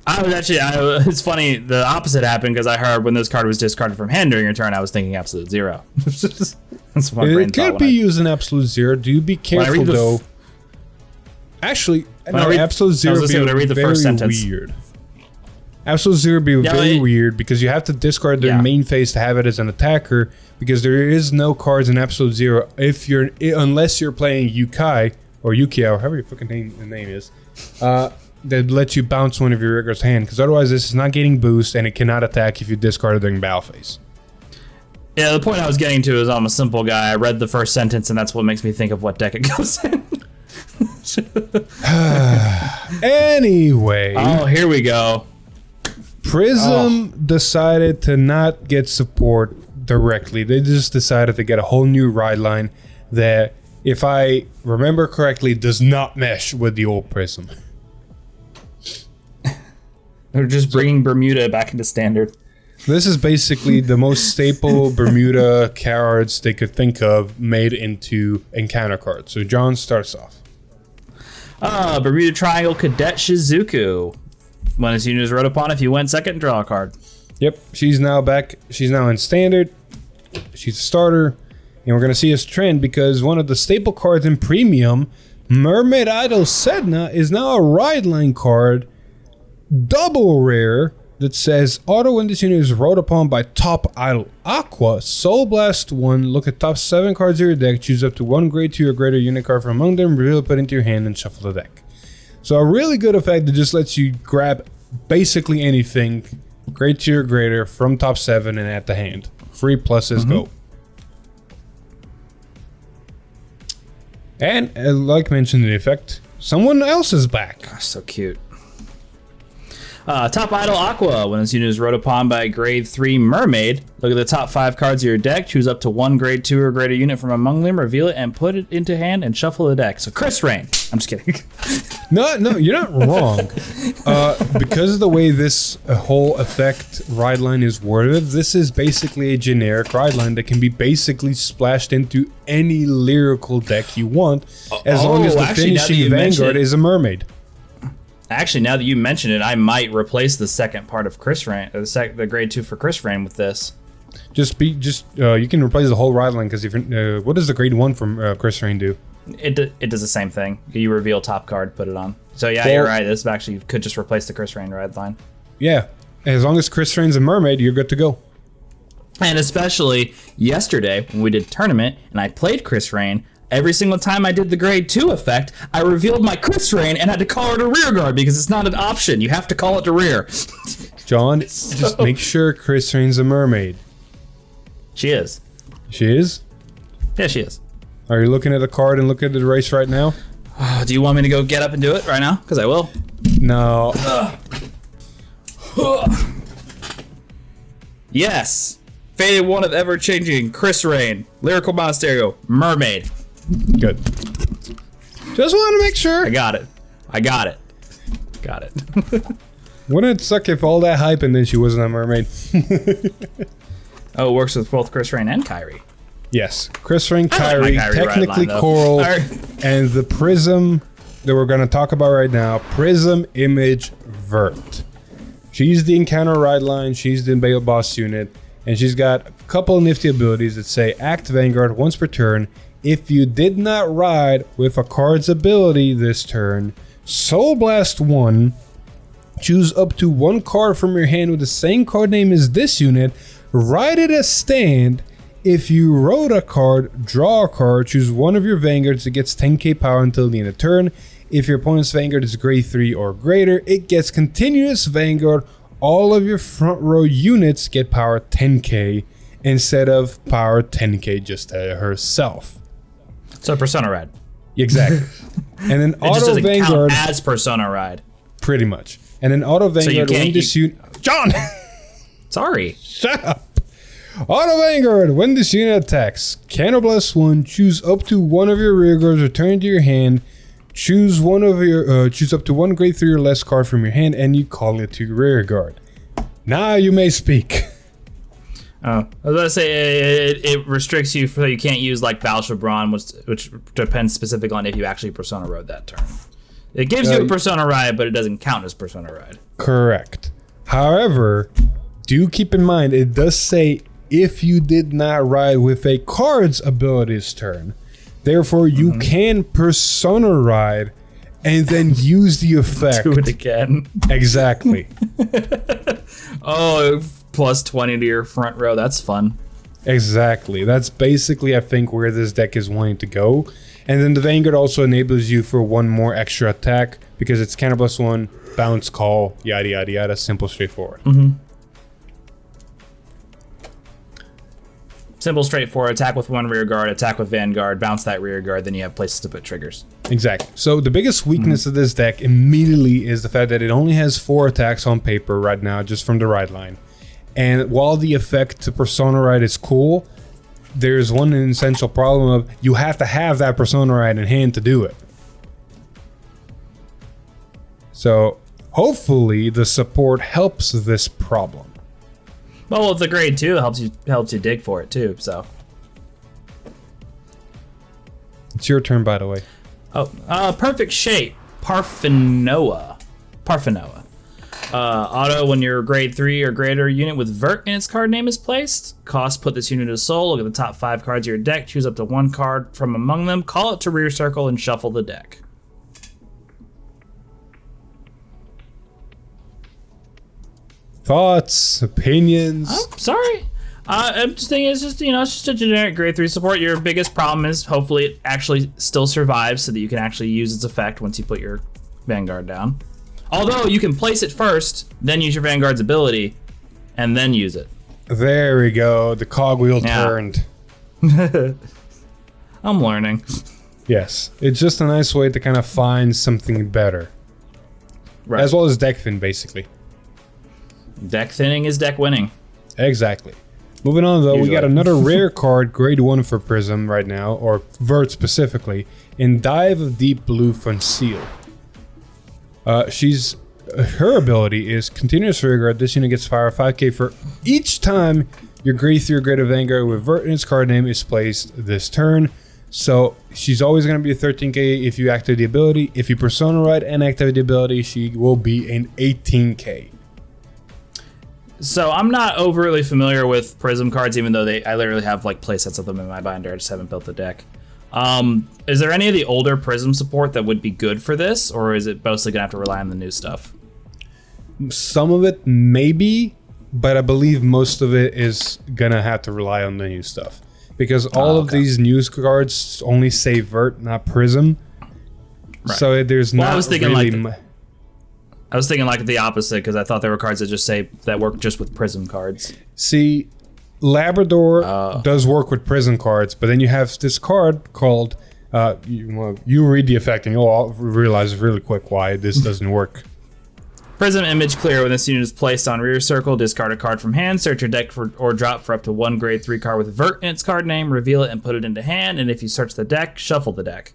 It's funny, the opposite happened because I heard when this card was discarded from hand during your turn, I was thinking Absolute Zero. That's what my brain it could be used in Absolute Zero. Do be careful though. Actually, Absolute Zero would be very weird. Absolute Zero would be very weird because you have to discard their main phase to have it as an attacker because there is no cards in Absolute Zero unless you're playing Yukai or Yukio, however your fucking name is. that lets you bounce one of your rearguard's hand, because otherwise this is not getting boost and it cannot attack if you discard it during battle phase. Yeah, the point I was getting to is I'm a simple guy. I read the first sentence, and that's what makes me think of what deck it goes in. Anyway. Oh, here we go. Prism decided to not get support directly. They just decided to get a whole new ride line that, if I remember correctly, does not mesh with the old Prism. They're just bringing Bermuda back into standard. This is basically the most staple Bermuda cards they could think of made into encounter cards. So John starts off. Bermuda Triangle Cadet Shizuku. When this unit is rode upon, if you win second, draw a card. Yep, she's now back. She's now in standard. She's a starter. And we're going to see this trend because one of the staple cards in premium, Mermaid Idol Sedna, is now a ride line card. Double rare. That says, auto when this unit is rode upon by top idol Aqua, Soul Blast 1, look at top 7 cards of your deck, choose up to 1 grade 2 or greater unit card from among them, reveal it, put it into your hand, and shuffle the deck. So a really good effect that just lets you grab basically anything, grade 2 or greater, from top 7 and at the hand. Free pluses go. And, like mentioned in the effect, someone else is back. Gosh, so cute. Top Idol Aqua. When this unit is rode upon by a grade 3 Mermaid, look at the top 5 cards of your deck, choose up to 1 grade 2 or greater unit from among them, reveal it, and put it into hand and shuffle the deck. So Chris Rain. I'm just kidding. No, you're not wrong. Because of the way this whole effect ride line is worded, this is basically a generic ride line that can be basically splashed into any lyrical deck you want, as long as the finishing Vanguard is a mermaid. Actually, now that you mention it, I might replace the second part of Chris Rain, the grade 2 for Chris Rain with this. You can replace the whole ride line, because if what does the grade 1 from Chris Rain do? It does the same thing. You reveal top card, put it on. So yeah, you're right. This actually could just replace the Chris Rain ride line. Yeah, as long as Chris Rain's a mermaid, you're good to go. And especially yesterday when we did tournament and I played Chris Rain, every single time I did the grade 2 effect, I revealed my Chris Rain and had to call it a rear guard because it's not an option. You have to call it to rear. John, just make sure Chris Rain's a mermaid. She is. She is? Yeah, she is. Are you looking at the card and looking at the race right now? Do you want me to go get up and do it right now? Because I will. No. Yes. Faded one of ever-changing Chris Rain. Lyrical Monasterio. Mermaid. Good. Just want to make sure. I got it. Got it. Wouldn't it suck if all that hype and then she wasn't a mermaid? Oh, it works with both Chris Rain and Kyrie. Yes. Chris Rain, Kyrie, like technically line, Coral, and the Prism that we're going to talk about right now, Prism Image Vert. She's the encounter ride line, she's the Bellow boss unit, and she's got a couple of nifty abilities that say act Vanguard once per turn. If you did not ride with a card's ability this turn, Soul Blast 1, choose up to 1 card from your hand with the same card name as this unit, ride it as stand. If you rode a card, draw a card, choose one of your Vanguards that gets 10k power until the end of turn. If your opponent's Vanguard is grade 3 or greater, it gets continuous Vanguard. All of your front row units get power 10k instead of power 10k just herself. So Persona Ride. Exactly. And then It just Auto doesn't Vanguard. count as Persona Ride. Pretty much. And then Auto Vanguard when this unit. John! Sorry. Shut up. Auto Vanguard, when this unit attacks, Counterblast 1, choose up to 1 of your rear guards, return to your hand, choose up to 1 grade 3 or less card from your hand, and you call it to your rear guard. Now you may speak. Oh, I was going to say it restricts you so you can't use like Val Chabron, which depends specifically on if you actually Persona Ride that turn. It gives you a Persona Ride, but it doesn't count as Persona Ride. Correct. However, do keep in mind, it does say if you did not ride with a card's abilities turn. Therefore, you can Persona Ride and then use the effect. Do it again. Exactly. Oh, plus 20 to your front row. That's fun. Exactly. That's basically, I think, where this deck is wanting to go. And then the Vanguard also enables you for 1 more extra attack, because it's counter +1, bounce, call, yada yada yada, simple, straightforward. Simple, straightforward. Attack with 1 rear guard, attack with Vanguard, bounce that rear guard, then you have places to put triggers. Exactly. So the biggest weakness of this deck immediately is the fact that it only has 4 attacks on paper right now, just from the ride line. And while the effect to Persona Ride is cool, there's one essential problem of you have to have that Persona Ride in hand to do it. So hopefully the support helps this problem. Well, with the grade 2, it helps you dig for it too. So It's your turn, by the way. Perfect Shape, Parfenoa. Auto, when your grade 3 or greater unit with Vert in its card name is placed. Cost, put this unit to soul. Look at the top 5 cards of your deck. Choose up to 1 card from among them. Call it to rear circle and shuffle the deck. Thoughts, opinions? Oh, sorry. I'm just thinking it's just a generic grade 3 support. Your biggest problem is hopefully it actually still survives so that you can actually use its effect once you put your Vanguard down. Although you can place it first, then use your Vanguard's ability, and then use it. There we go. The cogwheel turned. I'm learning. Yes. It's just a nice way to kind of find something better. Right. As well as deck thin, basically. Deck thinning is deck winning. Exactly. Moving on, though, we Usually. got another rare card, grade 1 for Prism right now, or Vert specifically, in Dive of Deep Blue Conceal. Her ability is continuous rear guard. This unit gets fire 5k for each time your grade 3 or greater Vanguard with Vert in its card name is placed this turn. So she's always going to be a 13k if you activate the ability. If you Persona Ride and activate the ability, she will be an 18k. So I'm not overly familiar with Prism cards, even though I literally have like playsets of them in my binder. I just haven't built the deck. Is there any of the older Prism support that would be good for this, or is it mostly gonna have to rely on the new stuff? Some of it maybe, but I believe most of it is gonna have to rely on the new stuff, because all of these news cards only say Vert, not Prism. Right. So there's not. I was thinking really I was thinking like the opposite, because I thought there were cards that just say that work just with Prism cards. See, Labrador does work with Prism cards, but then you have this card called. You read the effect and you'll realize really quick why this doesn't work. Prism Image Clear. When this unit is placed on rear circle, discard a card from hand, search your deck or drop for up to 1 grade 3 card with Vert in its card name, reveal it and put it into hand, and if you search the deck, shuffle the deck.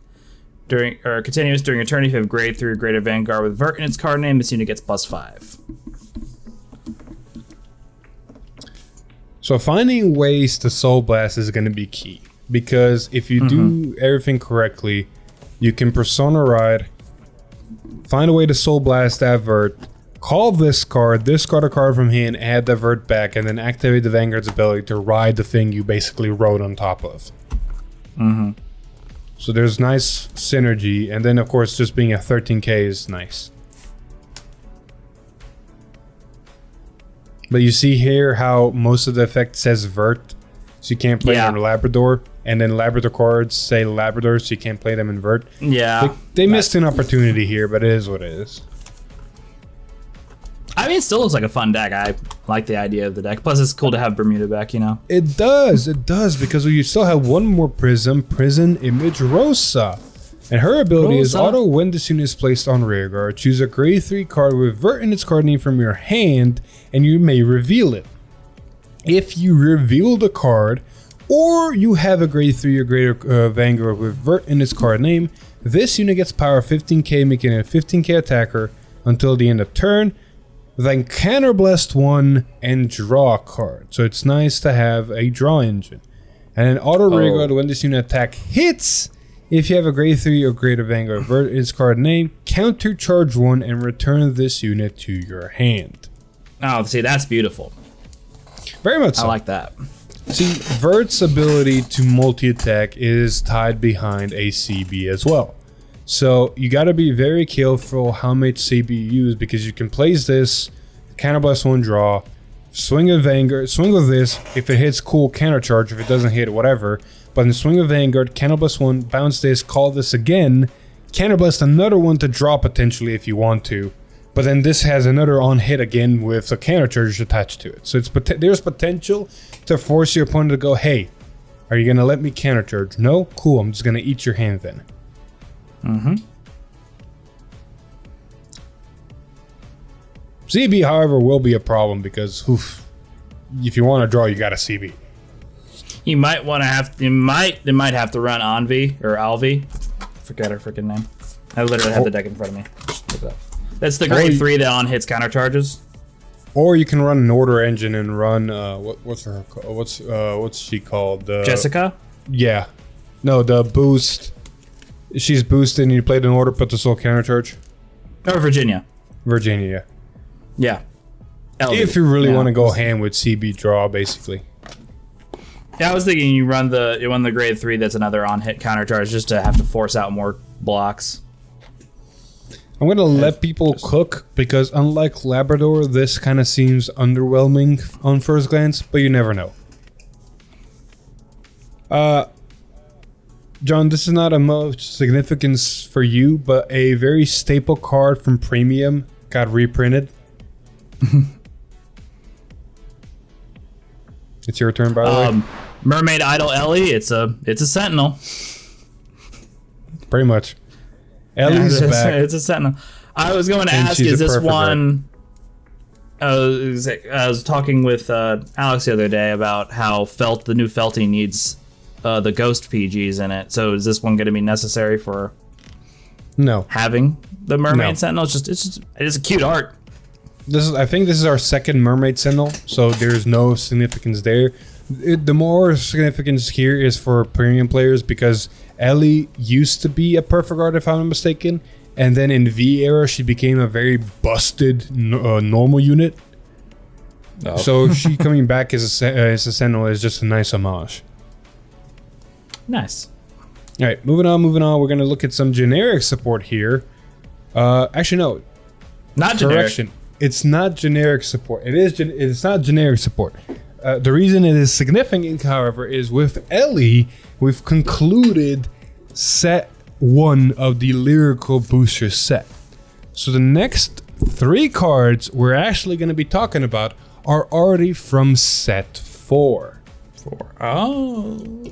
During your turn, if you have grade 3 or greater Vanguard with Vert in its card name, this unit gets +5. So finding ways to Soul Blast is going to be key, because if you do everything correctly, you can Persona Ride, find a way to Soul Blast that Vert, call this card, discard a card from hand, add the Vert back, and then activate the Vanguard's ability to ride the thing you basically rode on top of. So there's nice synergy, and then of course just being a 13k is nice. But you see here how most of the effect says Vert, so you can't play them in Labrador, and then Labrador cards say Labrador, so you can't play them in Vert. Yeah. They missed an opportunity here, but it is what it is. I mean, it still looks like a fun deck. I like the idea of the deck. Plus, it's cool to have Bermuda back, you know? It does, because you still have one more Prism Image Rosa. And her ability is auto when this unit is placed on rear guard. Choose a grade 3 card with Vert in its card name from your hand, and you may reveal it. If you reveal the card, or you have a grade 3 or greater Vanguard with Vert in its card name, this unit gets power 15k, making it a 15k attacker until the end of turn. Then counterblast 1 and draw a card. So it's nice to have a draw engine. And then auto rear guard when this unit attack hits. If you have a grade 3 or greater Vanguard Vert its card name, counter charge 1 and return this unit to your hand. Oh, see, that's beautiful. Very much so. I like that. See, Vert's ability to multi-attack is tied behind a CB as well. So you got to be very careful how much CB you use, because you can place this, counterblast 1 draw, swing a Vanguard, swing with this, if it hits cool, counter charge, if it doesn't hit, whatever. But in swing of Vanguard, counterblast 1, bounce this, call this again, Counterblast, another one to draw potentially if you want to. But then this has another on hit again with a counter charge attached to it. So there's potential to force your opponent to go, hey, are you going to let me counter charge? No? Cool, I'm just going to eat your hand then. Mm-hmm. CB, however, will be a problem because if you want to draw, you got a CB. You might want to have. They might have to run Envy or Alvi. Forget her freaking name. I literally have the deck in front of me. Look it up. That's the grade 3 that on hits counter charges. Or you can run an order engine and run what's she called? Jessica? Yeah. No, the boost. She's boosted and you played an order, put the soul counter charge. Or Virginia. Virginia. Yeah. If you really want to go ham with CB draw, basically. Yeah, I was thinking you run the grade 3 that's another on hit counter charge just to have to force out more blocks. I'm going to let people cook because unlike Labrador, this kind of seems underwhelming on first glance, but you never know. John, this is not a much significance for you, but a very staple card from Premium got reprinted. It's your turn, by the way. Mermaid Idol Ellie, it's a Sentinel. Pretty much. Ellie's back. It's a Sentinel. I was going to ask, is this one... I was talking with Alex the other day about how the new Felty needs the Ghost PGs in it. So is this one going to be necessary for having the Mermaid Sentinel? It's a cute art. I think this is our second Mermaid Sentinel, so there's no significance there. The more significance here is for premium players because Ellie used to be a perfect art, if I'm not mistaken, and then in V era she became a very busted normal unit. Oh. So she coming back as a Sentinel is just a nice homage. Nice. All right, moving on. We're gonna look at some generic support here. Actually, no, not correction. Generic. It's not generic support. It's not generic support. The reason it is significant, however, is with Ellie, we've concluded set 1 of the lyrical booster set. So the next 3 cards we're actually going to be talking about are already from set 4. Oh.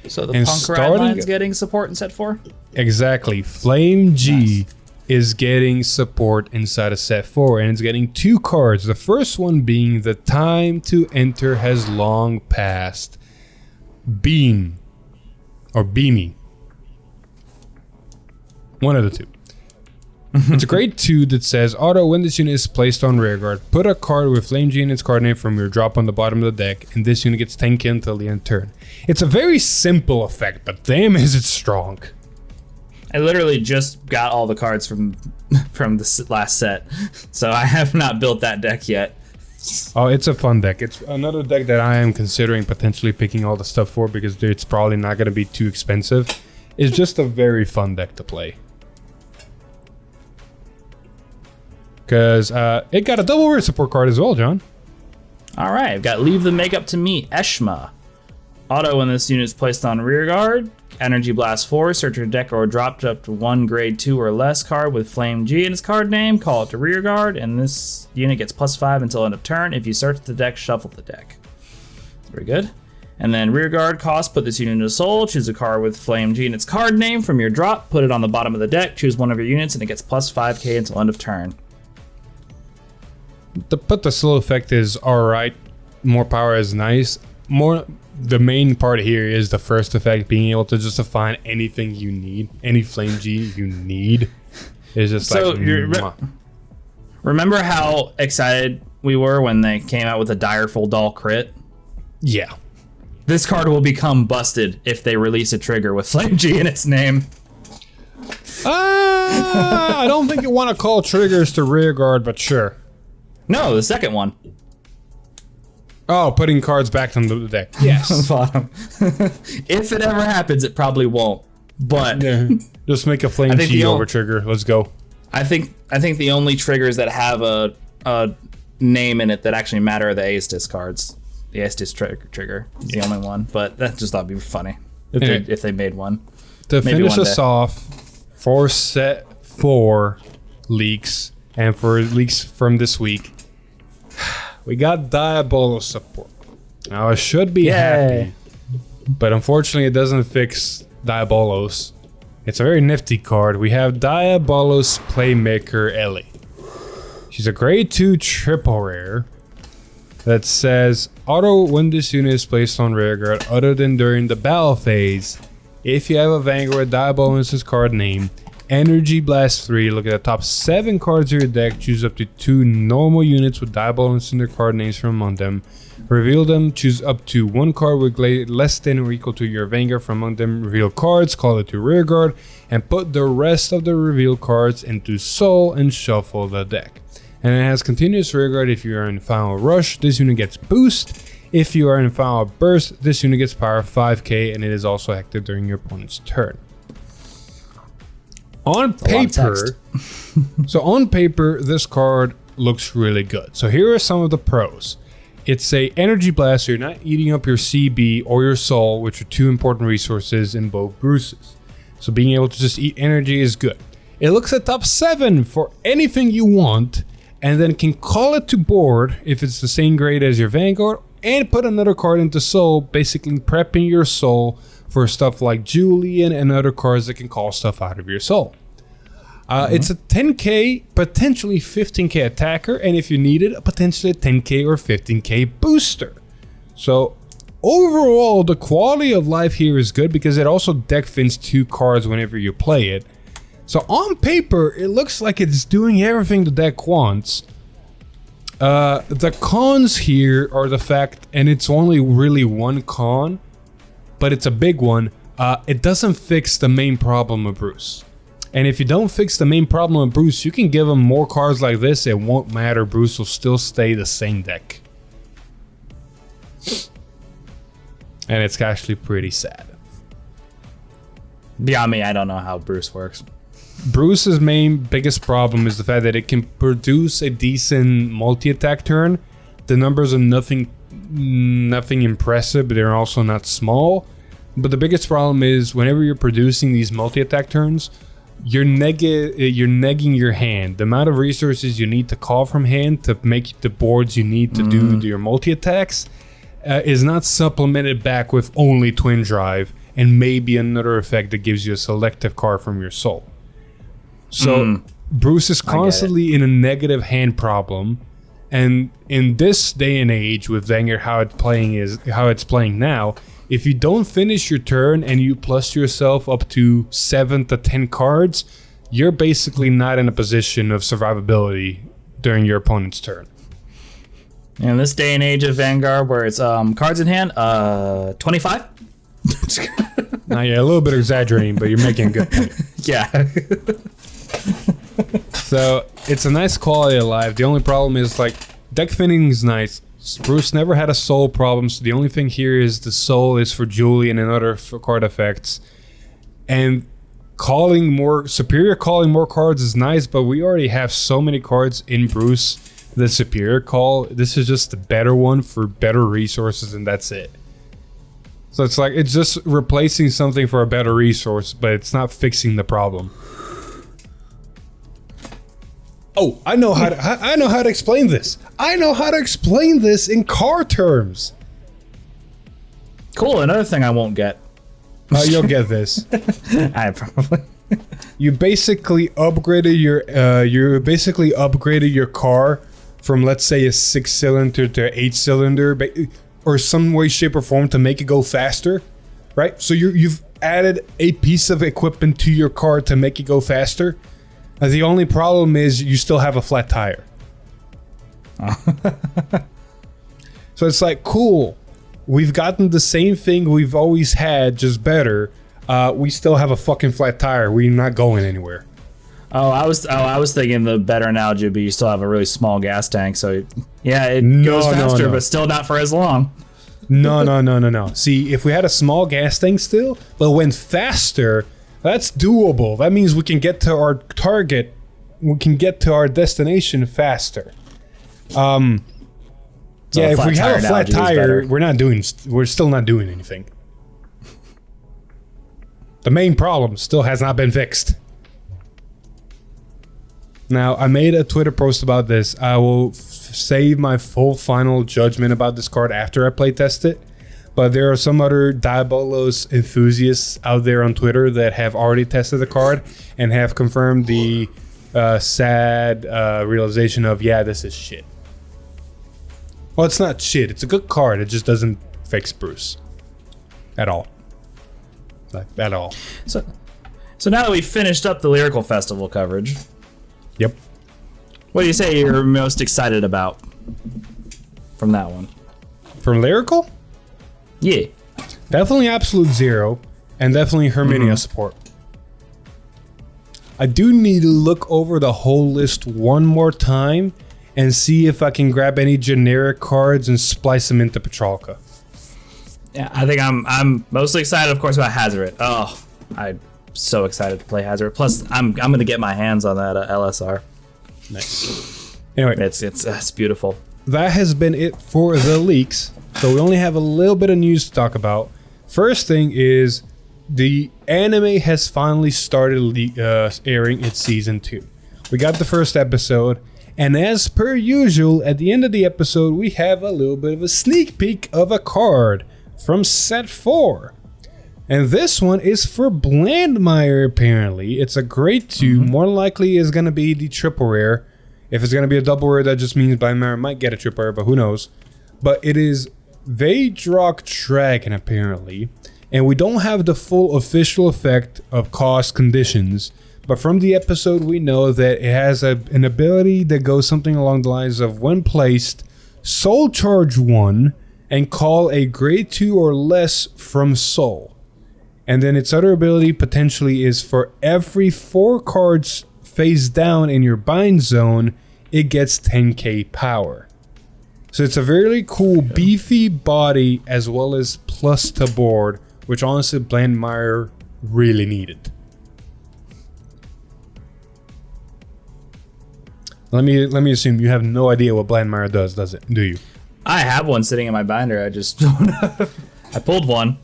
So the Punk Ride line's getting support in set 4? Exactly. Flame G is getting support inside of set 4, and it's getting 2 cards. The first one being the time to enter has long passed. Beam. Or Beamy. One of the two. It's a grade 2 that says, auto, when this unit is placed on rearguard, put a card with Flame G in its card name from your drop on the bottom of the deck, and this unit gets 10k until the end turn. It's a very simple effect, but damn is it strong. I literally just got all the cards from the last set, so I have not built that deck yet. Oh, it's a fun deck. It's another deck that I am considering potentially picking all the stuff for because it's probably not going to be too expensive. It's just a very fun deck to play. Because it got a double rare support card as well, John. All right, I've got Leave the Makeup to Me, Eshma. Auto, when this unit is placed on rearguard, Energy Blast 4, search your deck or drop up to 1 grade 2 or less card with Flame G in its card name, call it to rearguard, and this unit gets +5 until end of turn. If you search the deck, shuffle the deck. Very good. And then rearguard cost, put this unit into soul, choose a card with Flame G in its card name from your drop, put it on the bottom of the deck, choose one of your units, and it gets +5k until end of turn. The slow effect is alright. More power is nice. The main part here is the first effect, being able to just find anything you need, any Flame G you need. It's just so like... remember how excited we were when they came out with a Direful Doll crit? Yeah. This card will become busted if they release a trigger with Flame G in its name. I don't think you want to call triggers to rearguard, but sure. No, the second one. Oh, putting cards back on the deck. Yes. Bottom. If it ever happens, it probably won't. But yeah. Just make a Flame G over trigger. Let's go. I think the only triggers that have a name in it that actually matter are the Aestus cards. The Aestus trigger is the only one. But that just thought it'd be funny if they made one. To finish us off, for set 4 leaks, and for leaks from this week, we got Diabolos support. Now I should be happy, but unfortunately it doesn't fix Diabolos. It's a very nifty card. We have Diabolos Playmaker Ellie. She's a grade 2 triple rare that says auto when this unit is placed on rearguard other than during the battle phase. If you have a Vanguard Diabolos' card name, Energy Blast 3, look at the top 7 cards of your deck, choose up to 2 normal units with Diabolos in their card names from among them. Reveal them, choose up to 1 card with less than or equal to your Vanguard from among them. Reveal cards, call it to rearguard, and put the rest of the revealed cards into Soul and shuffle the deck. And it has continuous rearguard. If you are in Final Rush, this unit gets boost. If you are in Final Burst, this unit gets power 5k, and it is also active during your opponent's turn. On paper, so on paper, this card looks really good. So here are some of the pros. It's a energy blast, so you're not eating up your CB or your soul, which are 2 important resources in both Bruces. So being able to just eat energy is good. It looks at top 7 for anything you want, and then can call it to board if it's the same grade as your Vanguard, and put another card into soul, basically prepping your soul for stuff like Julian and other cards that can call stuff out of your soul. It's a 10k, potentially 15k attacker, and if you need it, a potentially 10k or 15k booster. So overall, the quality of life here is good because it also deck fins 2 cards whenever you play it. So on paper, it looks like it's doing everything the deck wants. The cons here are the fact, and it's only really one con, but it's a big one. It doesn't fix the main problem of Bruce. And if you don't fix the main problem of Bruce, you can give him more cards like this. It won't matter. Bruce will still stay the same deck. And it's actually pretty sad. Beyond me, I don't know how Bruce works. Bruce's biggest problem is the fact that it can produce a decent multi-attack turn. The numbers are nothing impressive, but they're also not small. But the biggest problem is whenever you're producing these multi-attack turns, you're negging your hand. The amount of resources you need to call from hand to make the boards you need to do your multi-attacks is not supplemented back with only Twin Drive and maybe another effect that gives you a selective card from your soul. So Bruce is constantly in a negative hand problem, and in this day and age with Vanguard how it's playing now, if you don't finish your turn and you plus yourself up to 7 to 10 cards, you're basically not in a position of survivability during your opponent's turn. In this day and age of Vanguard where it's cards in hand, 25? Now you're a little bit exaggerating, but you're making a good point. Yeah. So it's a nice quality of life. The only problem is like deck finning is nice. Bruce never had a soul problem, so the only thing here is the soul is for Julian and other card effects. And calling more cards is nice, but we already have so many cards in Bruce. The superior call, this is just the better one for better resources, and that's it. So it's like it's just replacing something for a better resource, but it's not fixing the problem. Oh, I know how to explain this. I know how to explain this in car terms. Cool. Another thing I won't get. You'll get this. I probably. You basically upgraded your car from, let's say, a 6-cylinder to an 8-cylinder, or some way, shape, or form to make it go faster, right? So you've added a piece of equipment to your car to make it go faster. The only problem is you still have a flat tire. So it's like, cool. We've gotten the same thing we've always had, just better. We still have a fucking flat tire. We're not going anywhere. I was thinking the better analogy would be you still have a really small gas tank, so yeah, it goes faster, but still not for as long. No. See, if we had a small gas tank still, but went faster, that's doable. That means we can get to our target. We can get to our destination faster. So if we have a flat tire, we're still not doing anything. The main problem still has not been fixed. Now, I made a Twitter post about this. I will save my full final judgment about this card after I playtest it. But there are some other Diabolos enthusiasts out there on Twitter that have already tested the card and have confirmed the sad realization of, yeah, this is shit. Well, it's not shit. It's a good card. It just doesn't fix Bruce. At all. Like, at all. So now that we've finished up the Lyrical Festival coverage, Yep. what do you say you're most excited about from that one? From Lyrical? Yeah. Definitely Absolute Zero, and definitely Herminia support. I do need to look over the whole list one more time and see if I can grab any generic cards and splice them into Petralka. Yeah, I think I'm mostly excited, of course, about Hazoret. Oh, I'm so excited to play Hazoret. Plus, I'm gonna get my hands on that LSR. Nice. Anyway, It's beautiful. that has been it for the leaks. So we only have a little bit of news to talk about. First thing is the anime has finally started airing its season 2. We got the first episode, and as per usual, at the end of the episode, we have a little bit of a sneak peek of a card from set 4. And this one is for Blandmeyer, apparently. It's a grade 2, more likely is going to be the triple rare. If it's going to be a double rare, that just means Blandmeyer might get a triple rare, but who knows. But it is Veidrock Dragon, apparently, and we don't have the full official effect of cost conditions, but from the episode we know that it has an ability that goes something along the lines of, when placed, Soul Charge 1 and call a grade 2 or less from Soul. And then its other ability potentially is, for every 4 cards face down in your bind zone, it gets 10k power. So it's a very cool, beefy body as well as plus to board, which honestly Blandmeyer really needed. Let me assume you have no idea what Blandmeyer does it? Do you? I have one sitting in my binder. I just I pulled one.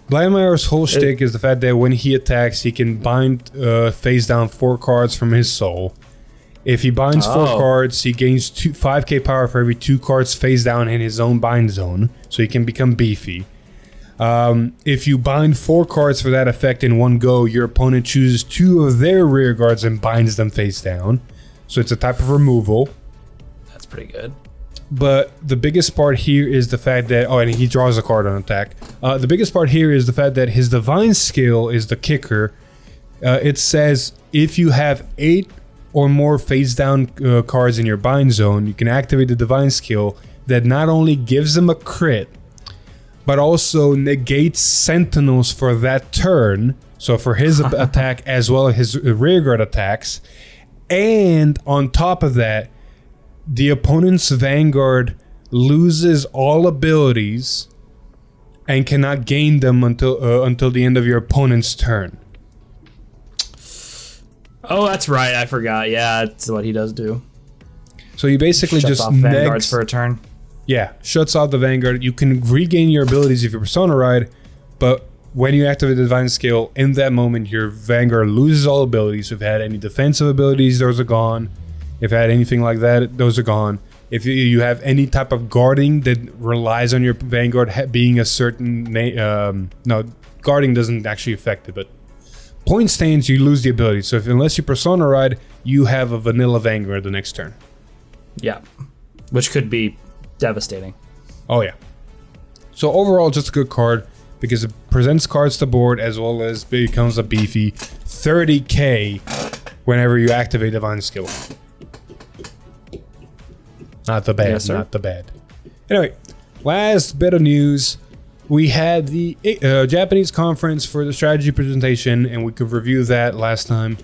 Blandmeyer's whole shtick is the fact that when he attacks, he can bind face down 4 cards from his soul. If he binds 4 cards, he gains 5k power for every 2 cards face down in his own bind zone, so he can become beefy. If you bind 4 cards for that effect in one go, your opponent chooses 2 of their rear guards and binds them face down. So it's a type of removal. That's pretty good. But the biggest part here is the fact that... Oh, and he draws a card on attack. The biggest part here is the fact that his divine skill is the kicker. It says if you have 8 or more face down cards in your bind zone, you can activate the divine skill that not only gives him a crit, but also negates sentinels for that turn. So for his attack as well as his rearguard attacks. And on top of that, the opponent's Vanguard loses all abilities and cannot gain them until the end of your opponent's turn. Oh, that's right. I forgot. Yeah, that's what he does do. So you basically Shuts just off Vanguards for a turn. Yeah, shuts off the Vanguard. You can regain your abilities if you Persona Ride, but when you activate the Divine Skill, in that moment, your Vanguard loses all abilities. If you had any defensive abilities, those are gone. If you had anything like that, those are gone. If you have any type of guarding that relies on your Vanguard being a certain... no, guarding doesn't actually affect it, but... Point stains, you lose the ability. So unless you Persona Ride, you have a vanilla Vanguard the next turn. Yeah. Which could be devastating. Oh, yeah. So overall, just a good card because it presents cards to board as well as becomes a beefy 30k whenever you activate Divine Skill. Not the bad, Yes, sir. not the bad. Anyway, last bit of news. We had the Japanese conference for the strategy presentation, and we could review that last time.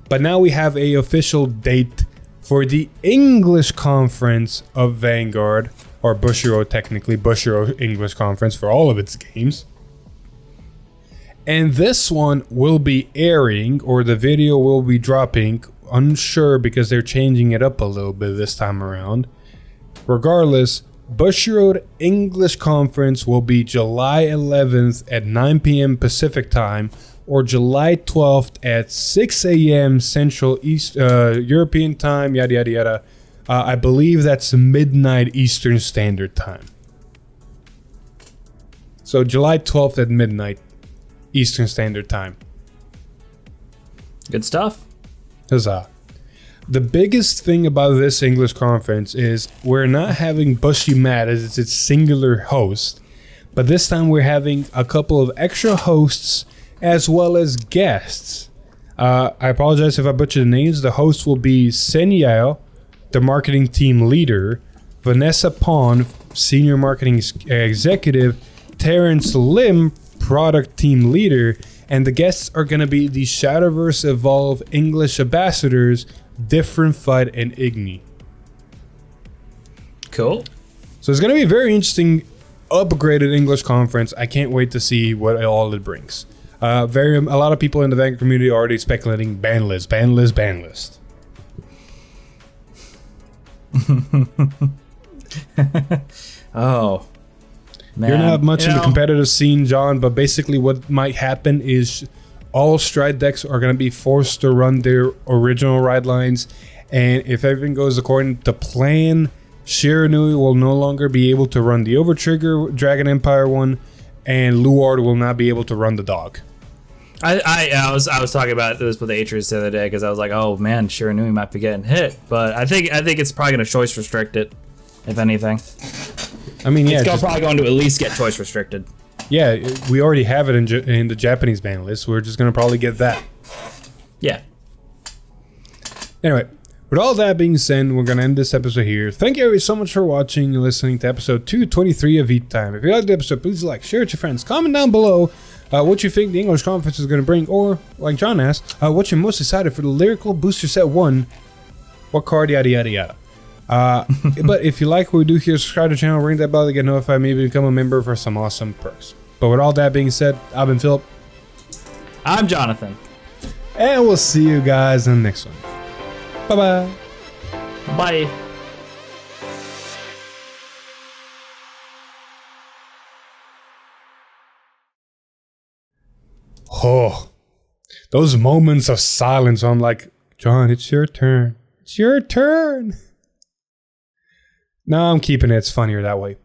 But now we have a official date for the English conference of Vanguard, or Bushiroad technically, Bushiroad English conference for all of its games. And this one will be airing, or the video will be dropping, unsure because they're changing it up a little bit this time around. Regardless, Bushiroad English Conference will be July 11th at 9 p.m. Pacific time, or July 12th at 6 a.m. Central East European time, yada, yada, yada. I believe that's midnight Eastern Standard Time. So July 12th at midnight Eastern Standard Time. Good stuff. Huzzah. The biggest thing about this English conference is we're not having Bushy Matt as its singular host, but this time we're having a couple of extra hosts as well as guests. I apologize if I butcher the names. The host will be Senyao, the marketing team leader, Vanessa Pond, senior marketing executive, Terrence Lim, product team leader, and the guests are going to be the Shadowverse Evolve English ambassadors, Different Fight and Igni. Cool. So it's going to be a very interesting upgraded English conference. I can't wait to see what all it brings. A lot of people in the Vanguard community are already speculating ban list. Oh, man. You're not much in the competitive scene, John, but basically what might happen is all stride decks are going to be forced to run their original ride lines, and if everything goes according to plan, Shiranui will no longer be able to run the Overtrigger Dragon Empire one, and Luard will not be able to run the dog. I was talking about this with Atreus the other day because I was like, oh man, Shiranui might be getting hit, but I think it's probably going to choice restrict it, if anything. I mean, yeah, it's probably going to at least get choice restricted. Yeah, we already have it in the Japanese ban list. We're just going to probably get that. Yeah. Anyway, with all that being said, we're going to end this episode here. Thank you so much for watching and listening to episode 223 of Eat Time. If you liked the episode, please like, share it with your friends. Comment down below what you think the English conference is going to bring, or, like John asked, what you're most excited for the Lyrical Booster Set 1, what card, yada, yada, yada. But if you like what we do here, subscribe to the channel, ring that bell to get notified, maybe become a member for some awesome perks. But with all that being said, I've been Philip. I'm Jonathan. And we'll see you guys in the next one. Bye-bye. Bye. Oh, those moments of silence. I'm like, John, it's your turn. It's your turn. No, I'm keeping it. It's funnier that way.